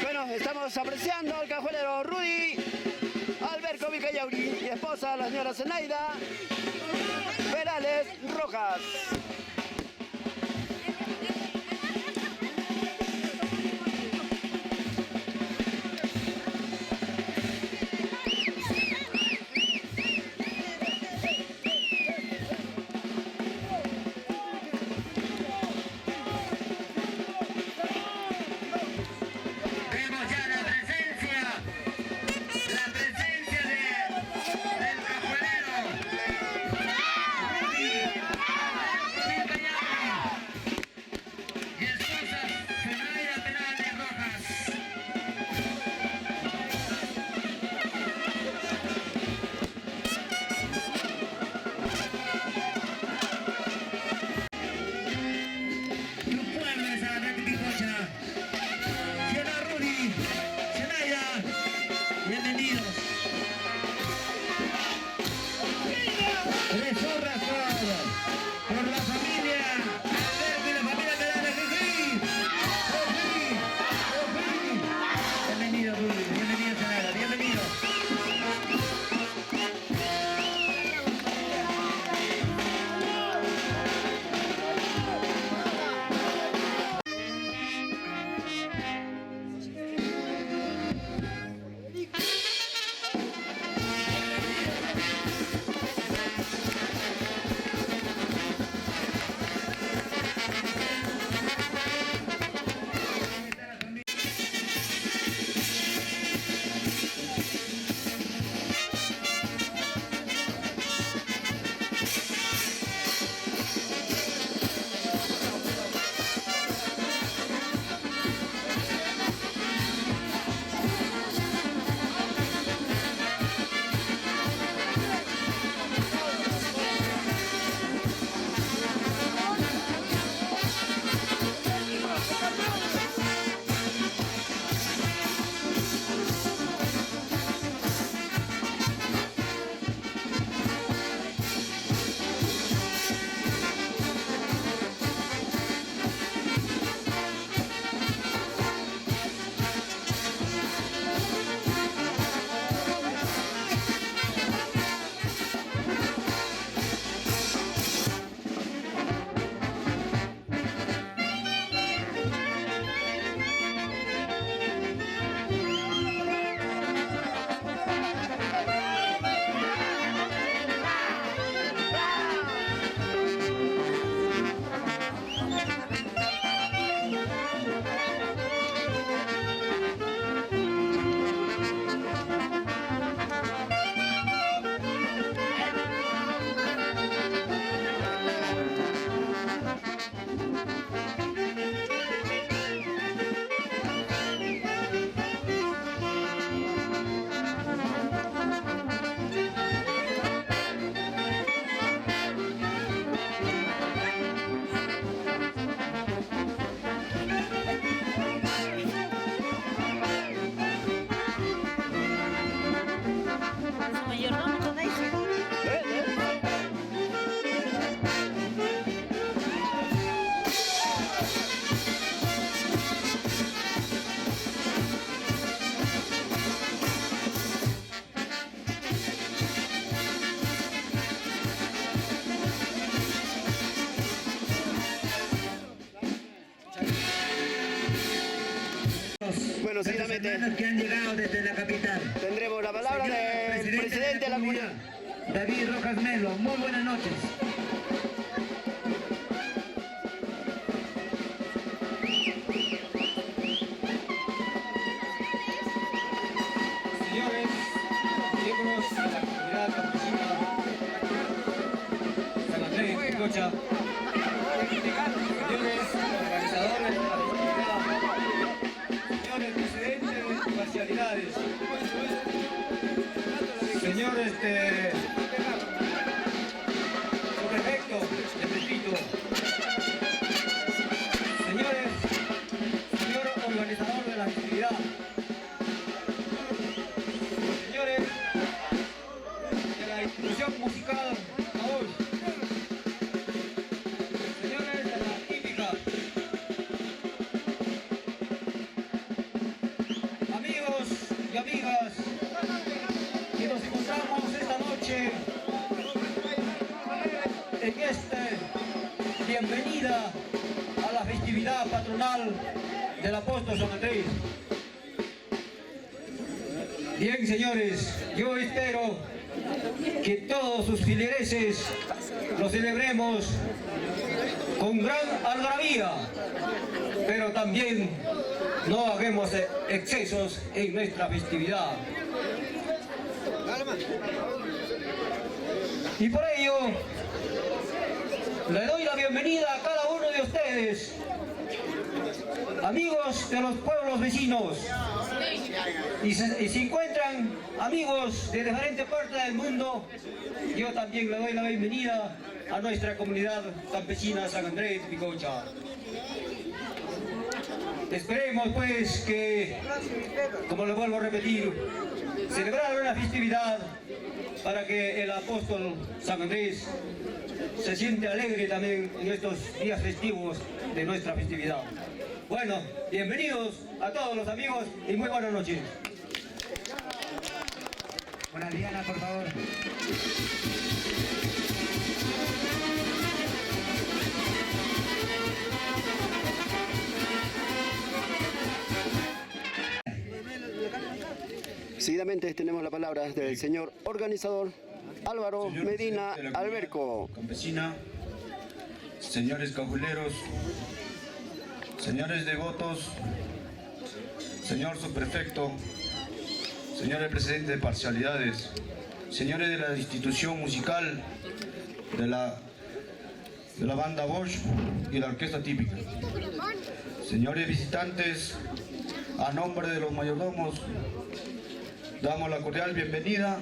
Bueno, estamos apreciando al cajuelero Rudy Alberco Vicallauri y esposa la señora Zenaida Perales Rojas. Bueno, nuestros seguidamente hermanos que han llegado desde la capital. tendremos la palabra del presidente de la comunidad. David Rojas Melo, muy buenas noches. Señores, miembros de la comunidad campesina San Andrés de Picocha, señores organizadores de la festividad, señores presidentes de parcialidades, señor subprefecto de Pepito, señores, señor organizador de la festividad, señores de la institución musical AOSH, señores de la típica, amigos y amigas que nos encontramos esta noche en bienvenida a la festividad patronal del apóstol San Andrés. Bien, señores, yo espero que todos sus feligreses lo celebremos con gran algarabía, pero también no hagamos excesos en nuestra festividad. Y por ello, le doy la bienvenida a cada uno de ustedes, amigos de los pueblos vecinos, y si encuentran amigos de diferentes partes del mundo, yo también le doy la bienvenida a nuestra comunidad campesina San Andrés de Picocha. Esperemos pues que, como le vuelvo a repetir, celebrar una festividad para que el apóstol San Andrés se siente alegre también en estos días festivos de nuestra festividad. Bueno, bienvenidos a todos los amigos y muy buenas noches. Buena Diana, por favor. Seguidamente tenemos la palabra del señor organizador Álvaro Medina Alberco. Campesina, señores cajuleros, señores devotos, señor subprefecto, señores presidentes de parcialidades, señores de la institución musical de la banda Bosch y la orquesta típica, señores visitantes, a nombre de los mayordomos, damos la cordial bienvenida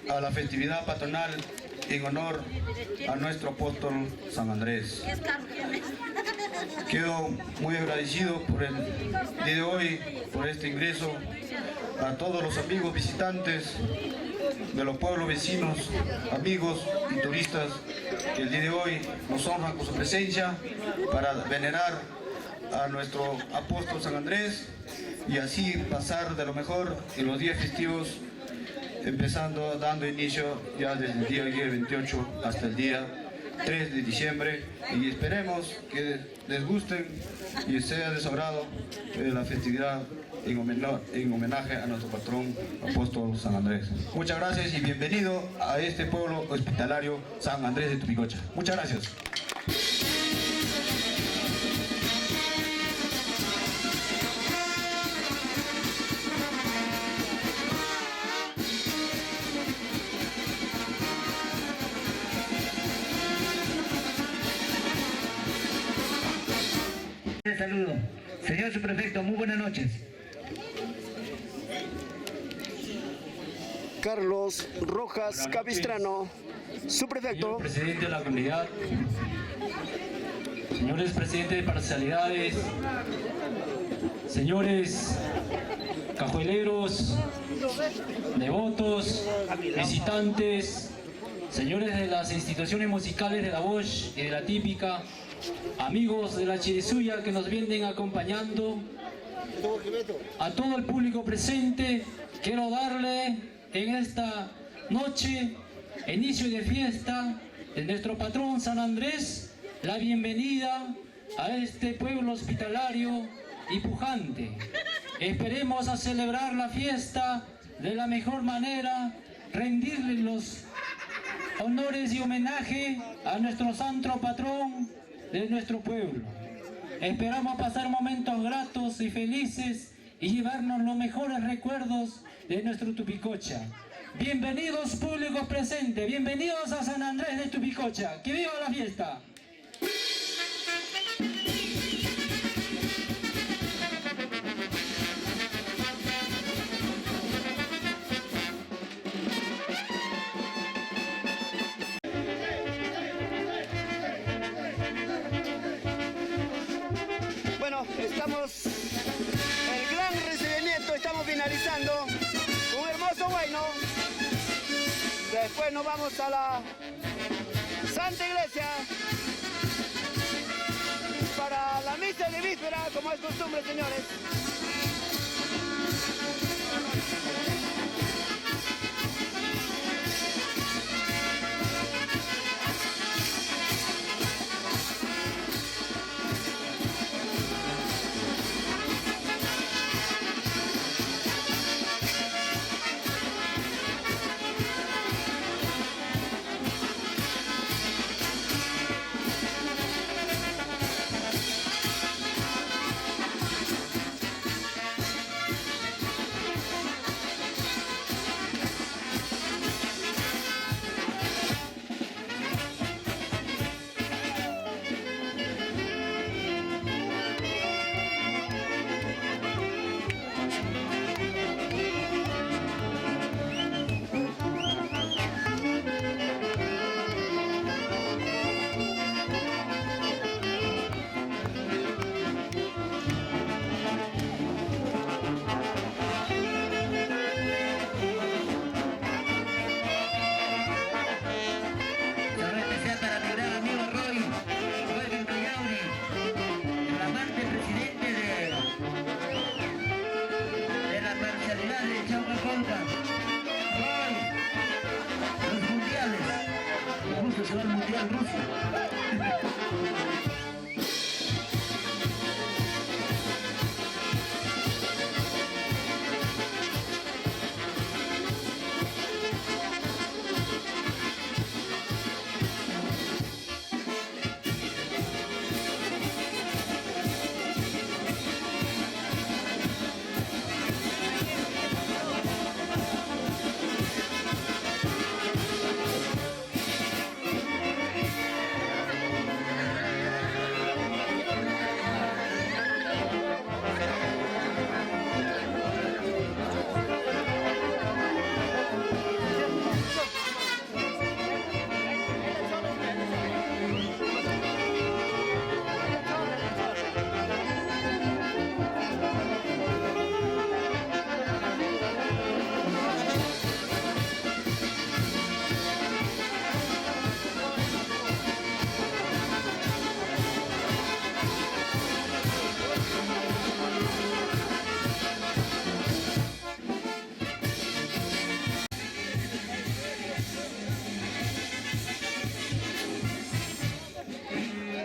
a la festividad patronal en honor a nuestro apóstol San Andrés. Quedo muy agradecido por el día de hoy, por este ingreso, a todos los amigos visitantes de los pueblos vecinos, amigos y turistas que el día de hoy nos honran con su presencia para venerar a nuestro apóstol San Andrés y así pasar de lo mejor en los días festivos, empezando dando inicio ya desde el día 28 hasta el día 3 de diciembre, y esperemos que les gusten y sea de su agrado la festividad en homenaje a nuestro patrón apóstol San Andrés. Muchas gracias y bienvenido a este pueblo hospitalario San Andrés de Tupicocha. Muchas gracias. Un saludo. Señor subprefecto, muy buenas noches. Carlos Rojas Capistrano, subprefecto. Señor presidente de la comunidad, señores presidentes de parcialidades, señores cajueleros, devotos, visitantes, señores de las instituciones musicales de la Bosch y de la típica, amigos de la Chirisuya que nos vienen acompañando, a todo el público presente, quiero darle en esta noche, inicio de fiesta de nuestro patrón San Andrés, la bienvenida a este pueblo hospitalario y pujante. Esperemos a celebrar la fiesta de la mejor manera, rendirle los honores y homenaje a nuestro santo patrón de nuestro pueblo. Esperamos pasar momentos gratos y felices y llevarnos los mejores recuerdos de nuestro Tupicocha. Bienvenidos públicos presentes, bienvenidos a San Andrés de Tupicocha. ¡Que viva la fiesta! Bueno, estamos, el gran recibimiento, estamos finalizando un hermoso bueno. Después nos vamos a la Santa Iglesia para la misa de víspera, como es costumbre, señores.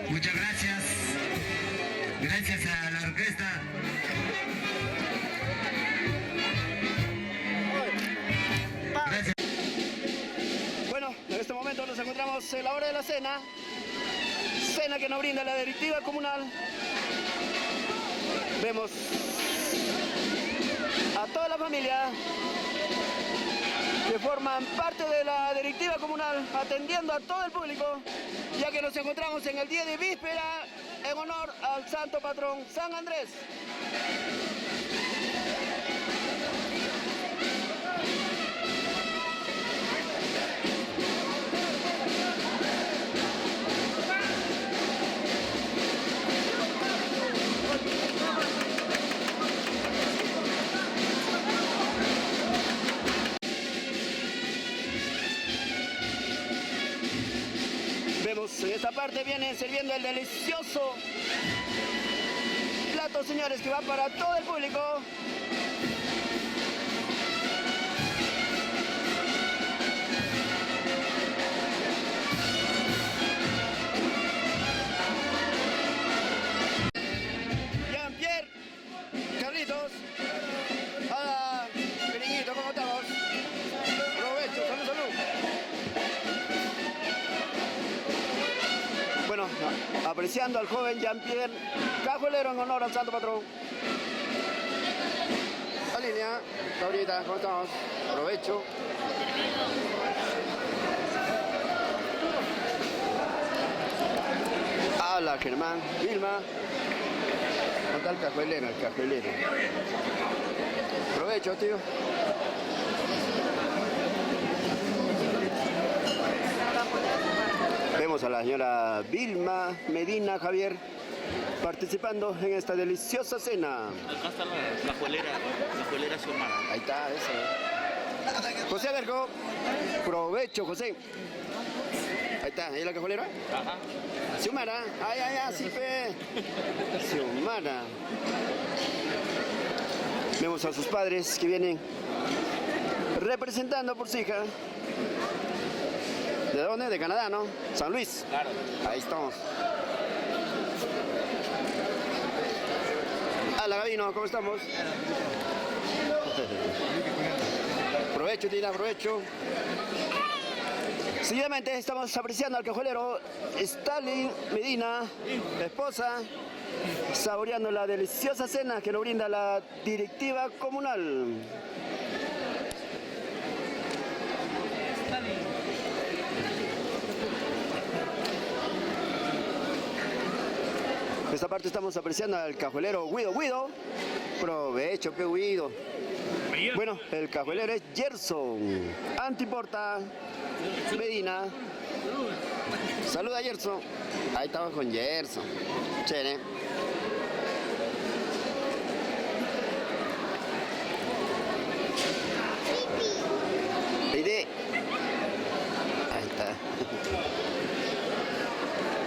Muchas gracias. Gracias a la orquesta. Gracias. Bueno, en este momento nos encontramos en la hora de la cena. Cena que nos brinda la directiva comunal. Vemos a toda la familia que forman parte de la directiva comunal, atendiendo a todo el público, ya que nos encontramos en el día de víspera en honor al santo patrón San Andrés. Vemos en esta parte vienen sirviendo el delicioso plato, señores, que va para todo el público. Jean-Pierre Saluditos. Hola, cariñito, ¿cómo estamos? Provecho, salud, salud. Bueno, apreciando al joven Jean-Pierre Cajuelero en honor al santo patrón. La línea, ahorita, ¿cómo estamos? Provecho. Hola, Germán, Vilma. ¿Dónde está el cajuelero? El cajuelero. Provecho, tío. Vemos a la señora Vilma Medina Javier participando en esta deliciosa cena. Acá está la cajuelera Xiomara. Ahí está, eso. José Vergo. Provecho, José. Ahí está, ¿ahí la cajuelera? Ajá. Xiomara. Ay, ay, ay, sí, fe. Xiomara. Vemos a sus padres que vienen representando por su hija. ¿De dónde? De Canadá, ¿no? San Luis. Claro. Ahí estamos. Hola, Gabino, ¿cómo estamos? Provecho, Tina, provecho. Seguidamente estamos apreciando al cajuelero Stalin Medina, esposa, saboreando la deliciosa cena que nos brinda la directiva comunal. En esta parte estamos apreciando al cajuelero Guido. Provecho, pe Guido. Bueno, el cajuelero es Gerson Antiporta Medina. Saluda, Gerson. Ahí estamos con Gerson. Chévere. Ahí está.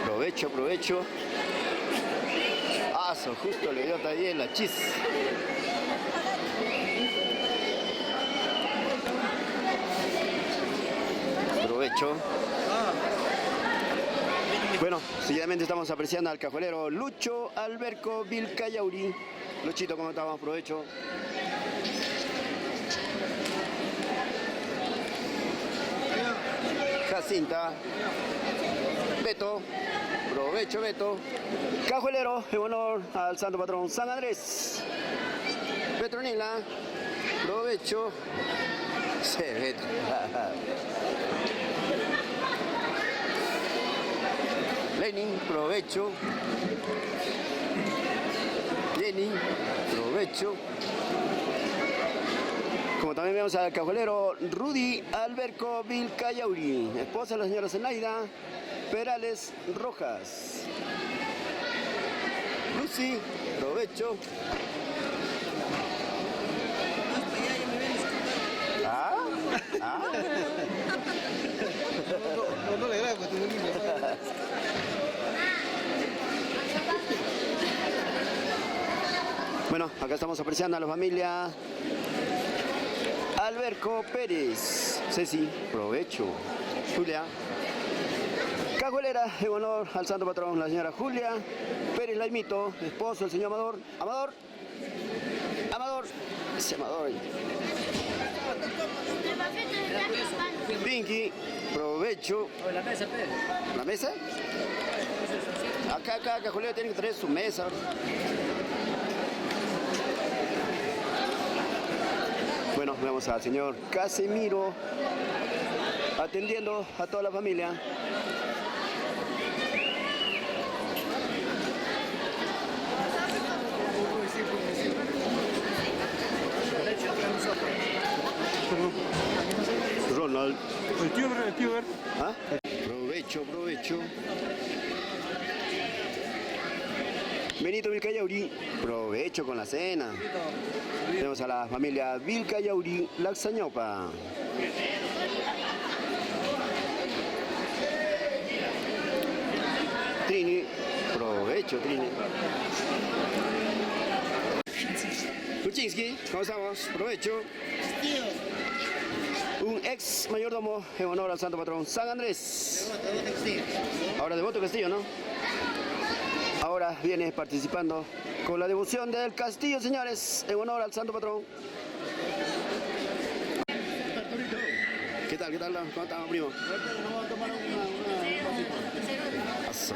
Provecho. Justo le dio también la chis. Provecho. Bueno, seguidamente estamos apreciando al cajuelero Lucho Alberco Vilcayauri. Luchito, ¿cómo estamos? Provecho. Jacinta. Beto. Provecho, Beto. Cajuelero en honor al santo patrón San Andrés. Petronila. Provecho. Sí, Beto. Lenin, provecho. Lenin, provecho. Como también vemos al cajuelero Rudy Alberco Vilcayauri, esposa de la señora Zenaida Perales Rojas. Lucy, provecho. No le grabo, tú Bueno, acá estamos apreciando a la familia Alberco Pérez. Ceci, provecho. Julia. Cajuelera en honor al santo patrón, la señora Julia Pérez Laimito, esposo del señor Amador. Ese Amador. Pinky, provecho. La mesa, Pedro. ¿La mesa? Acá, Cajuelera tiene que traer su mesa. Bueno, vemos al señor Casimiro atendiendo a toda la familia. Ronald. El tío, ¿Ah? Provecho. Benito Vilcayauri, provecho con la cena. Tenemos a la familia Vilcayauri Laxañopa. Trini, provecho, Trini. Kuczynski, ¿cómo estamos? Provecho. Un ex mayordomo en honor al santo patrón San Andrés. Ahora Devoto Castillo, ¿no? ahora viene participando con la devoción del castillo, señores, en honor al santo patrón. ¿Qué tal? ¿Cómo estamos, primo? Vamos a tomar Eso.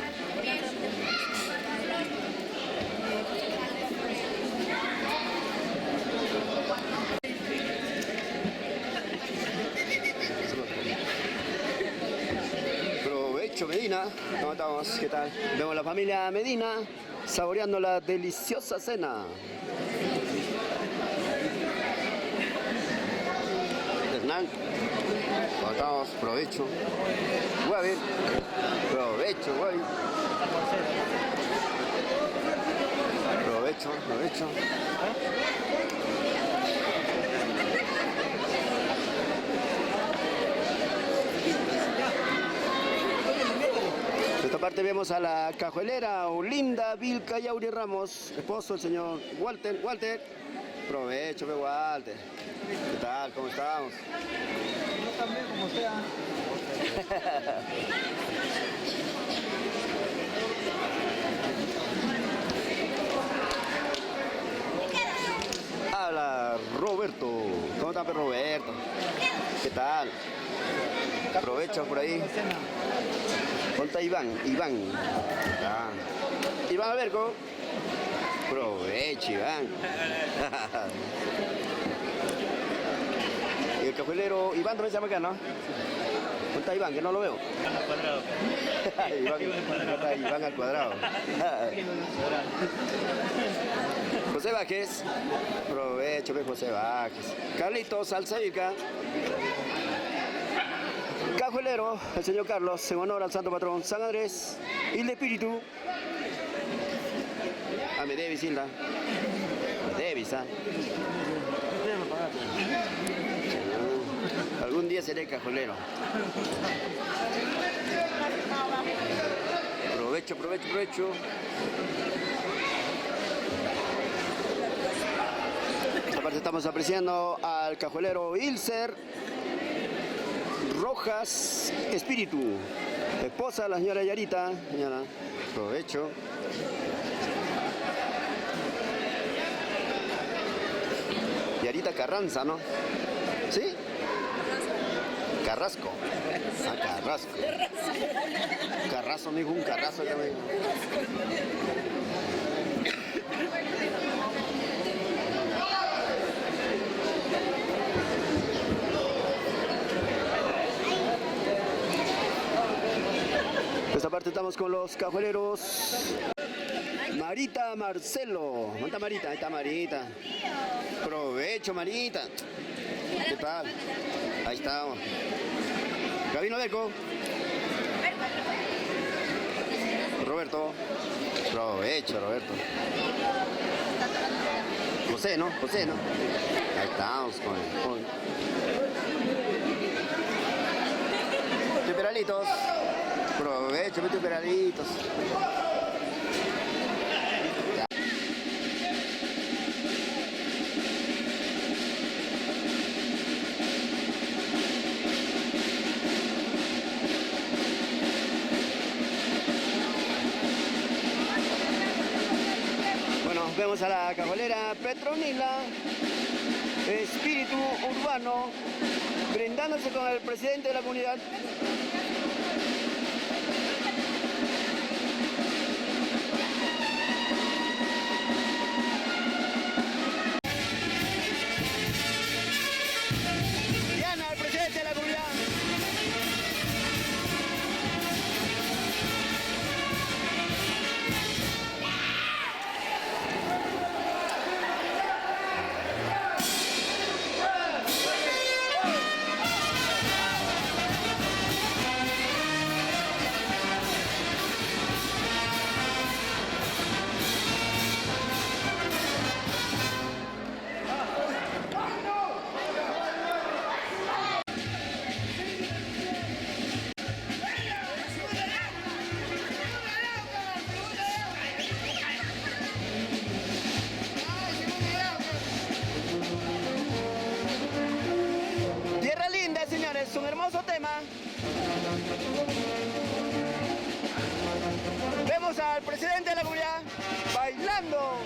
Provecho, Medina. ¿Cómo estamos? ¿Qué tal? Vemos a la familia Medina saboreando la deliciosa cena. Hernán. ¿Cómo estamos? Provecho. Guavi. Provecho, Guavi. Provecho. De esta parte vemos a la cajuelera Olinda Vilca Yauri Ramos, esposo del señor Walter. Provecho, Walter. ¿Qué tal? ¿Cómo estamos? Yo también, como sea. Habla Roberto. ¿Cómo está, Roberto? ¿Qué tal? Aprovecho por ahí. ¿Dónde está Iván? Ah. Iván Alberco. Provecho, Iván. Y el cajuelero Iván también se llama acá, ¿no? ¿Dónde está Iván? Que no lo veo. Iván al cuadrado. José Vázquez. Provecho, José Vázquez. Carlitos Alzavica. Cajuelero, el señor Carlos, en honor al santo patrón San Andrés y el espíritu. Me debes, Hilda. Me debes, ¿ah? Algún día seré cajolero. Provecho. Esta parte estamos apreciando al cajuelero Ilser Rojas Espíritu, esposa de la señora Yarita. Señora, provecho. Yarita Carranza, ¿no? ¿Sí? Carrasco. Carrasco. Carrazo, me dijo un carrazo también. Esta parte estamos con los cajueleros. Marita Marcelo. ¿Dónde está Marita? Ahí está Marita. Provecho, Marita. ¿Qué tal? Ahí estamos. Gabino Beco. Roberto. Provecho, Roberto. José, ¿no? Ahí estamos con... Peralitos. Provecho, peralitos. Vemos a la cajuelera Petronila, espíritu urbano, brindándose con el presidente de la comunidad. Diana, el presidente de la comunidad. Un hermoso tema. Vemos al presidente de la comunidad, bailando.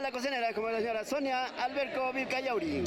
la cocinera, como la señora Sonia Alberco Vilcayauri.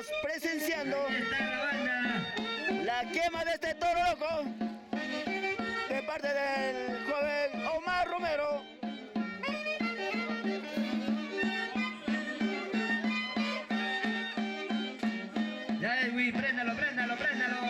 estamos presenciando la quema de este toro loco de parte del joven Omar Romero. Ya, Edwin, préndalo, préndalo, préndalo.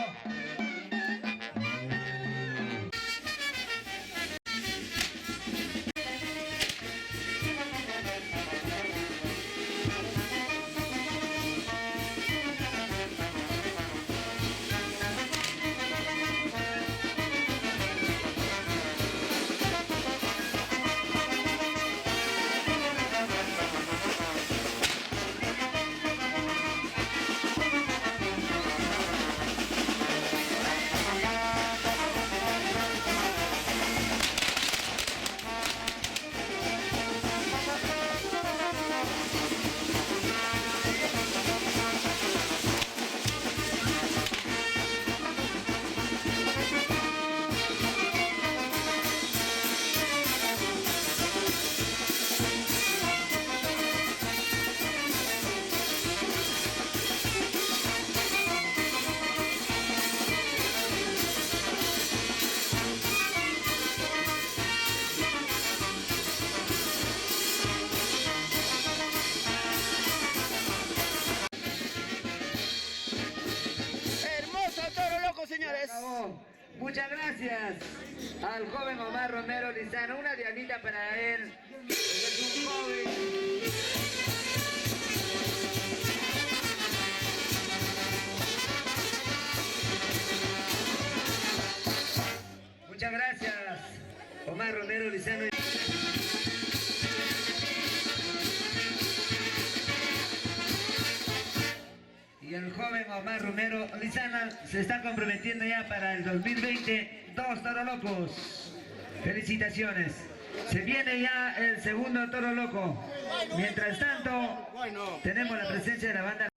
Muchas gracias al joven Omar Romero Lizano. Una dianita para él. Es un joven. Muchas gracias, Omar Romero Lizano. Y el joven Omar Romero Lizana se está comprometiendo ya para el 2020 2 toros locos. Felicitaciones. Se viene ya el segundo toro loco. Mientras tanto, tenemos la presencia de la banda.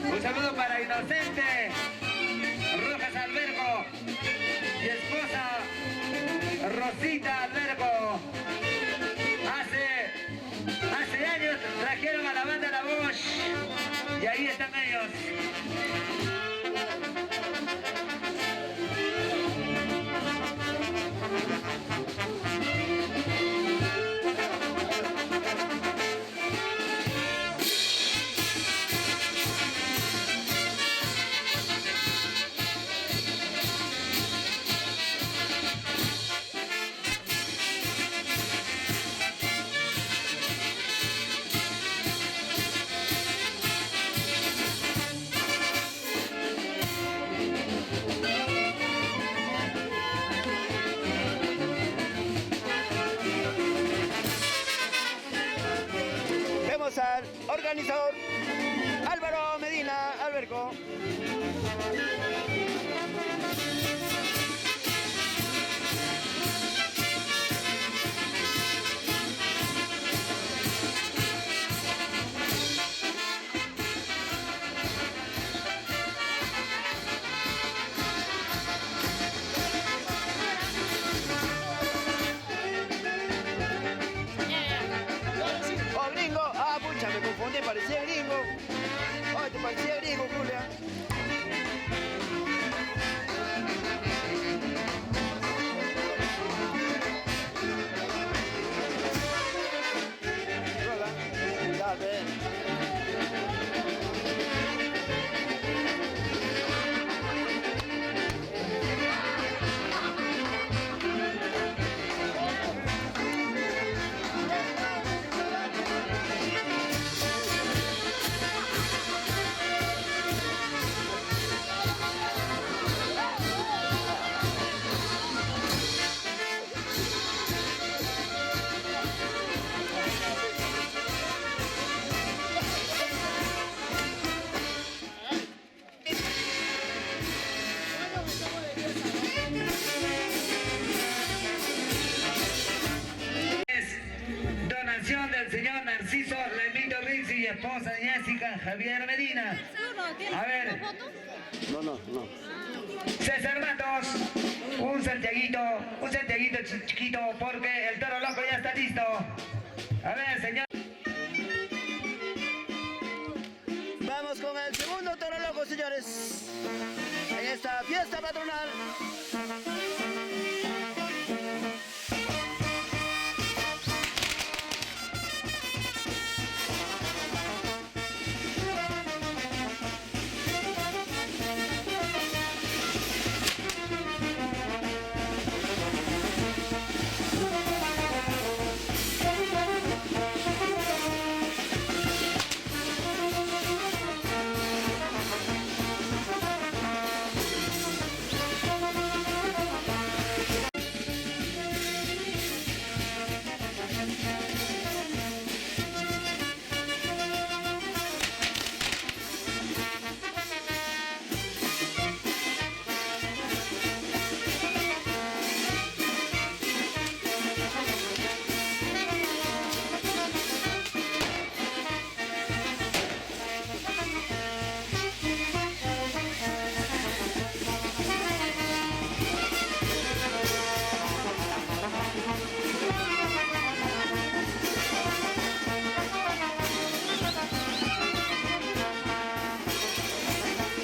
Un saludo para Inocente Rojas Albergo y esposa Rosita Albergo. Hace años trajeron a la banda La Bosch y ahí están ellos. organizador Álvaro Medina Alberco. Oh, gringo. Ah, pucha, me confundí, parecía gringo. Oh, te parecía gringo, Julia. Ya, ven. Donación del señor Narciso Lemito Rixi y esposa Jessica Javier Medina. A ver, No. César Matos, un Santiaguito chiquito porque el toro loco ya está listo. A ver, señor. Vamos con el segundo toro loco, señores, en esta fiesta patronal.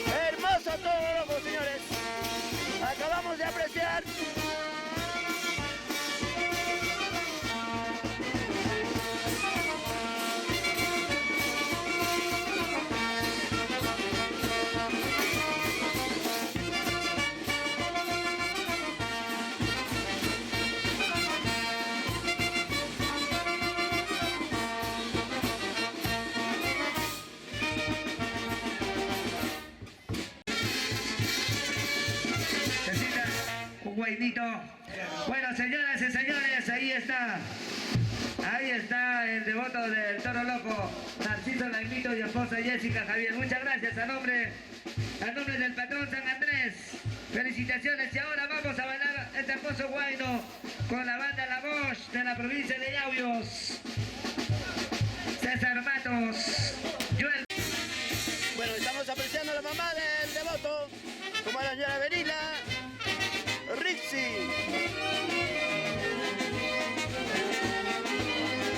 Hermoso toro loco, señores. Acabamos de apreciar. Necesita un guainito. Bueno, señoras y señores, ahí está. Ahí está el devoto del toro loco, Narciso Laimito y esposa Jessica Javier. Muchas gracias a nombre del patrón San Andrés. Felicitaciones y ahora vamos a bailar este hermoso guayno con la banda La Bosch de la provincia de Yauyos. César Matos. Bueno, estamos apreciando a la mamá del devoto, como la señora Berila Rixi.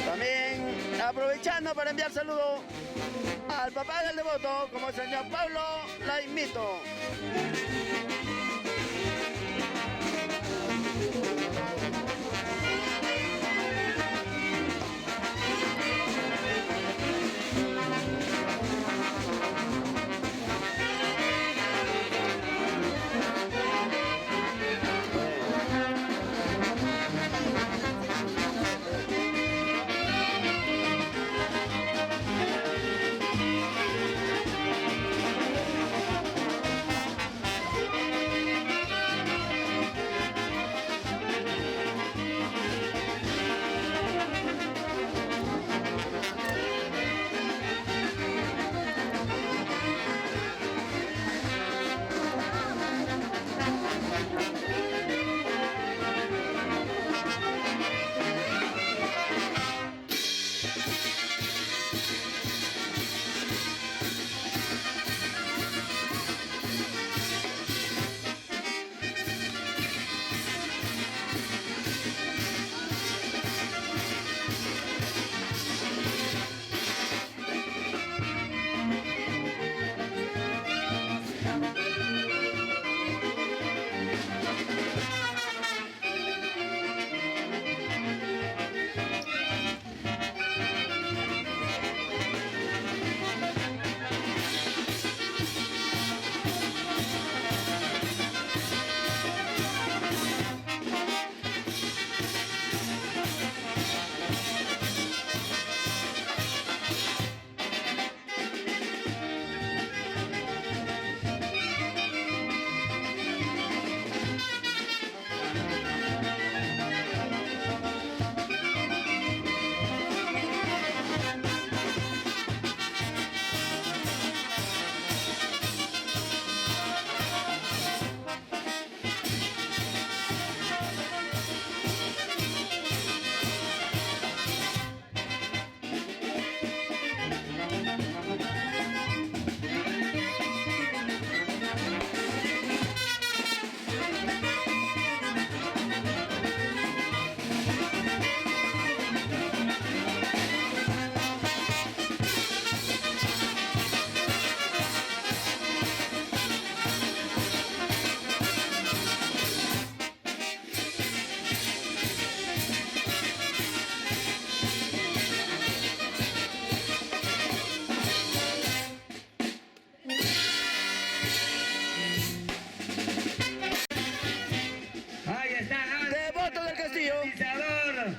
También aprovechando para enviar saludo al papá del devoto, como el señor Pablo Laimito.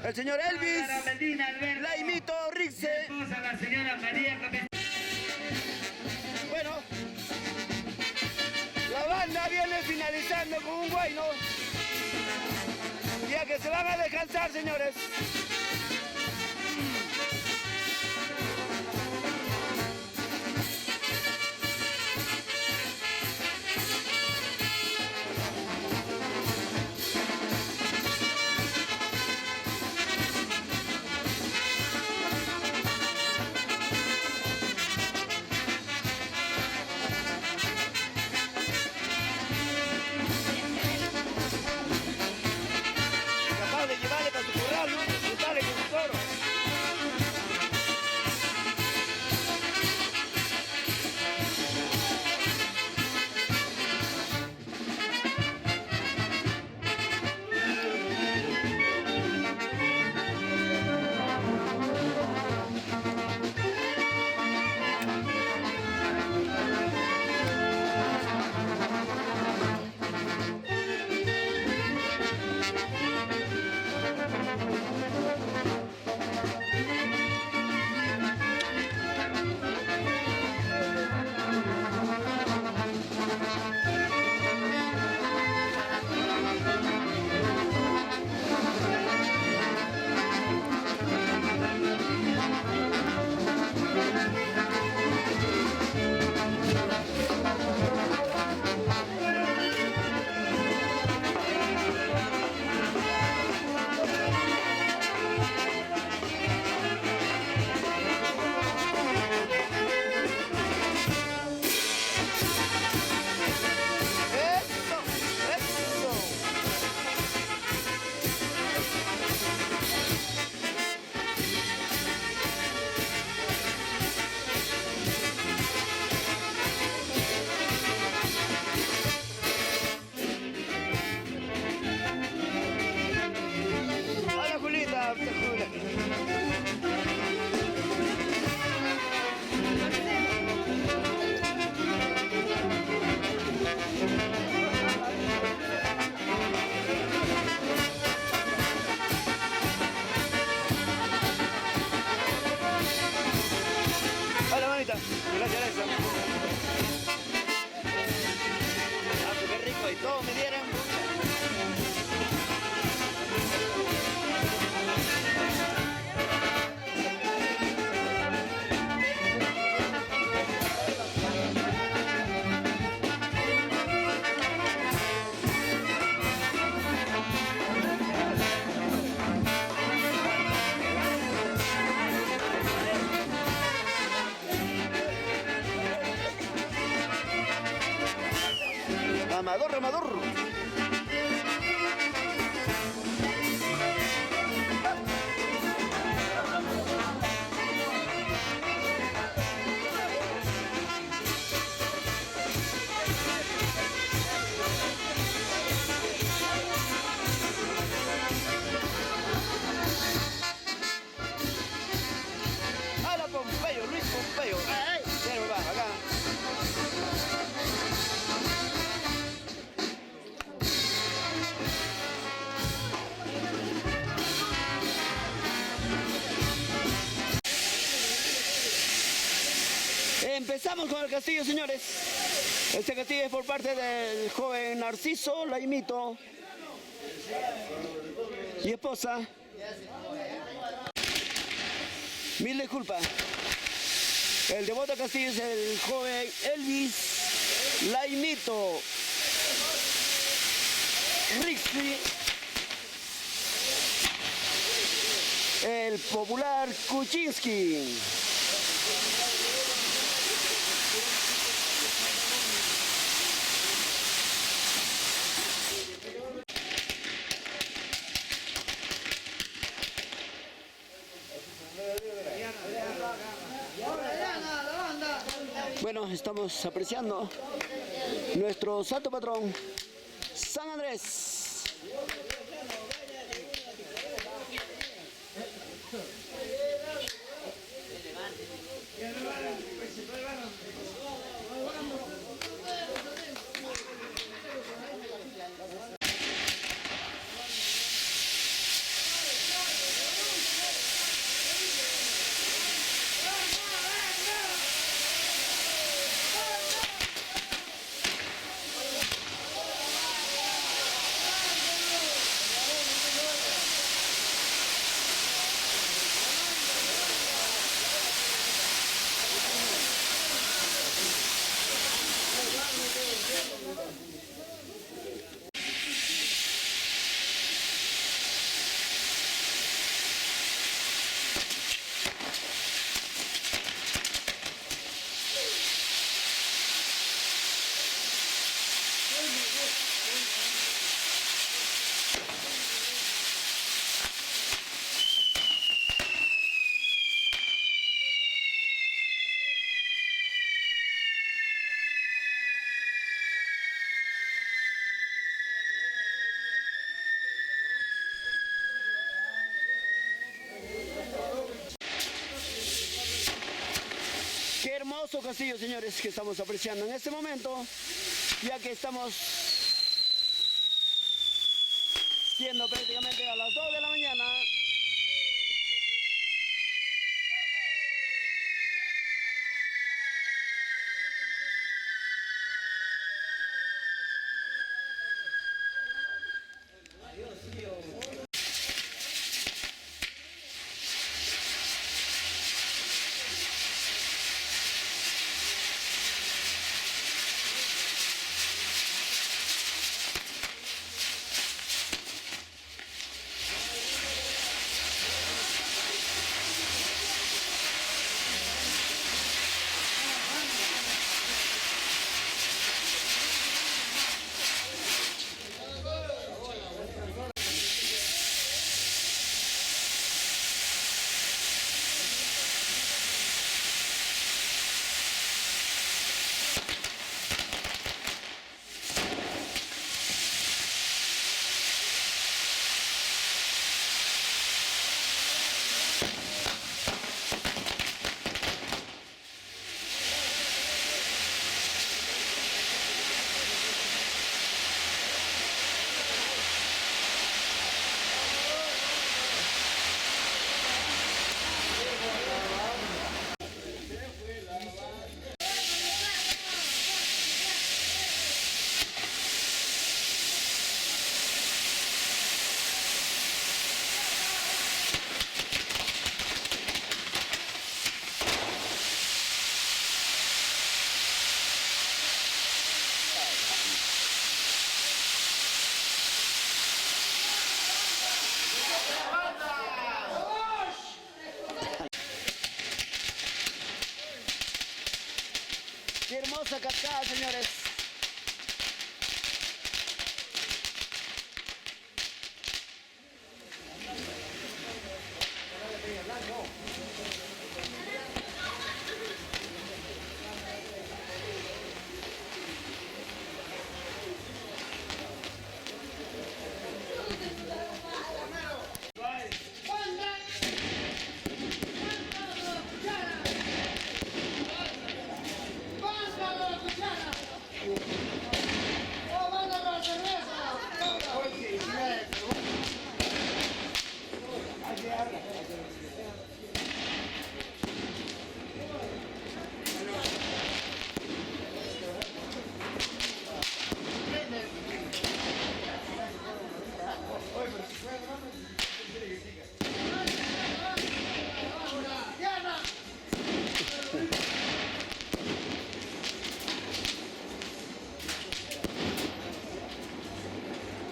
el señor Elvis, Laimito, Rixe. La señora María Capitán. Bueno, la banda viene finalizando con un guayno, ya que se van a descansar, señores. Capaz de llevarle para su corral, ¿no? Disfrutarle con su toro. ¡Eso! ¡Eso! Hola, Julita, Julia. Hola, mamita. Gracias, gracias. Ah, pues qué rico. Y todos me dieran. Amador, Amador. Hola, Pompeyo, Luis Pompeyo. ¡Ay! Ya nos va, acá. Empezamos con el castillo, señores. Este castillo es por parte del joven Narciso Laimito y esposa. Mil disculpas. El devoto castillo es el joven Elvis Laimito Rixi, el popular Kuczynski. Bueno, estamos apreciando nuestro santo patrón, San Andrés. hermoso castillo, señores, que estamos apreciando en este momento, ya que estamos siendo prácticamente a las 2 de la mañana. Qué hermosa cascada, señores.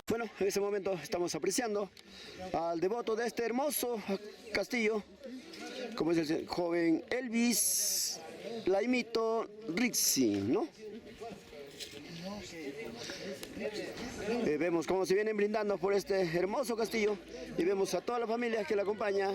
Bueno, en este momento estamos apreciando al devoto de este hermoso castillo, como es el joven Elvis Laimito Rixi, ¿no? Vemos cómo se vienen brindando por este hermoso castillo y vemos a toda la familia que la acompaña.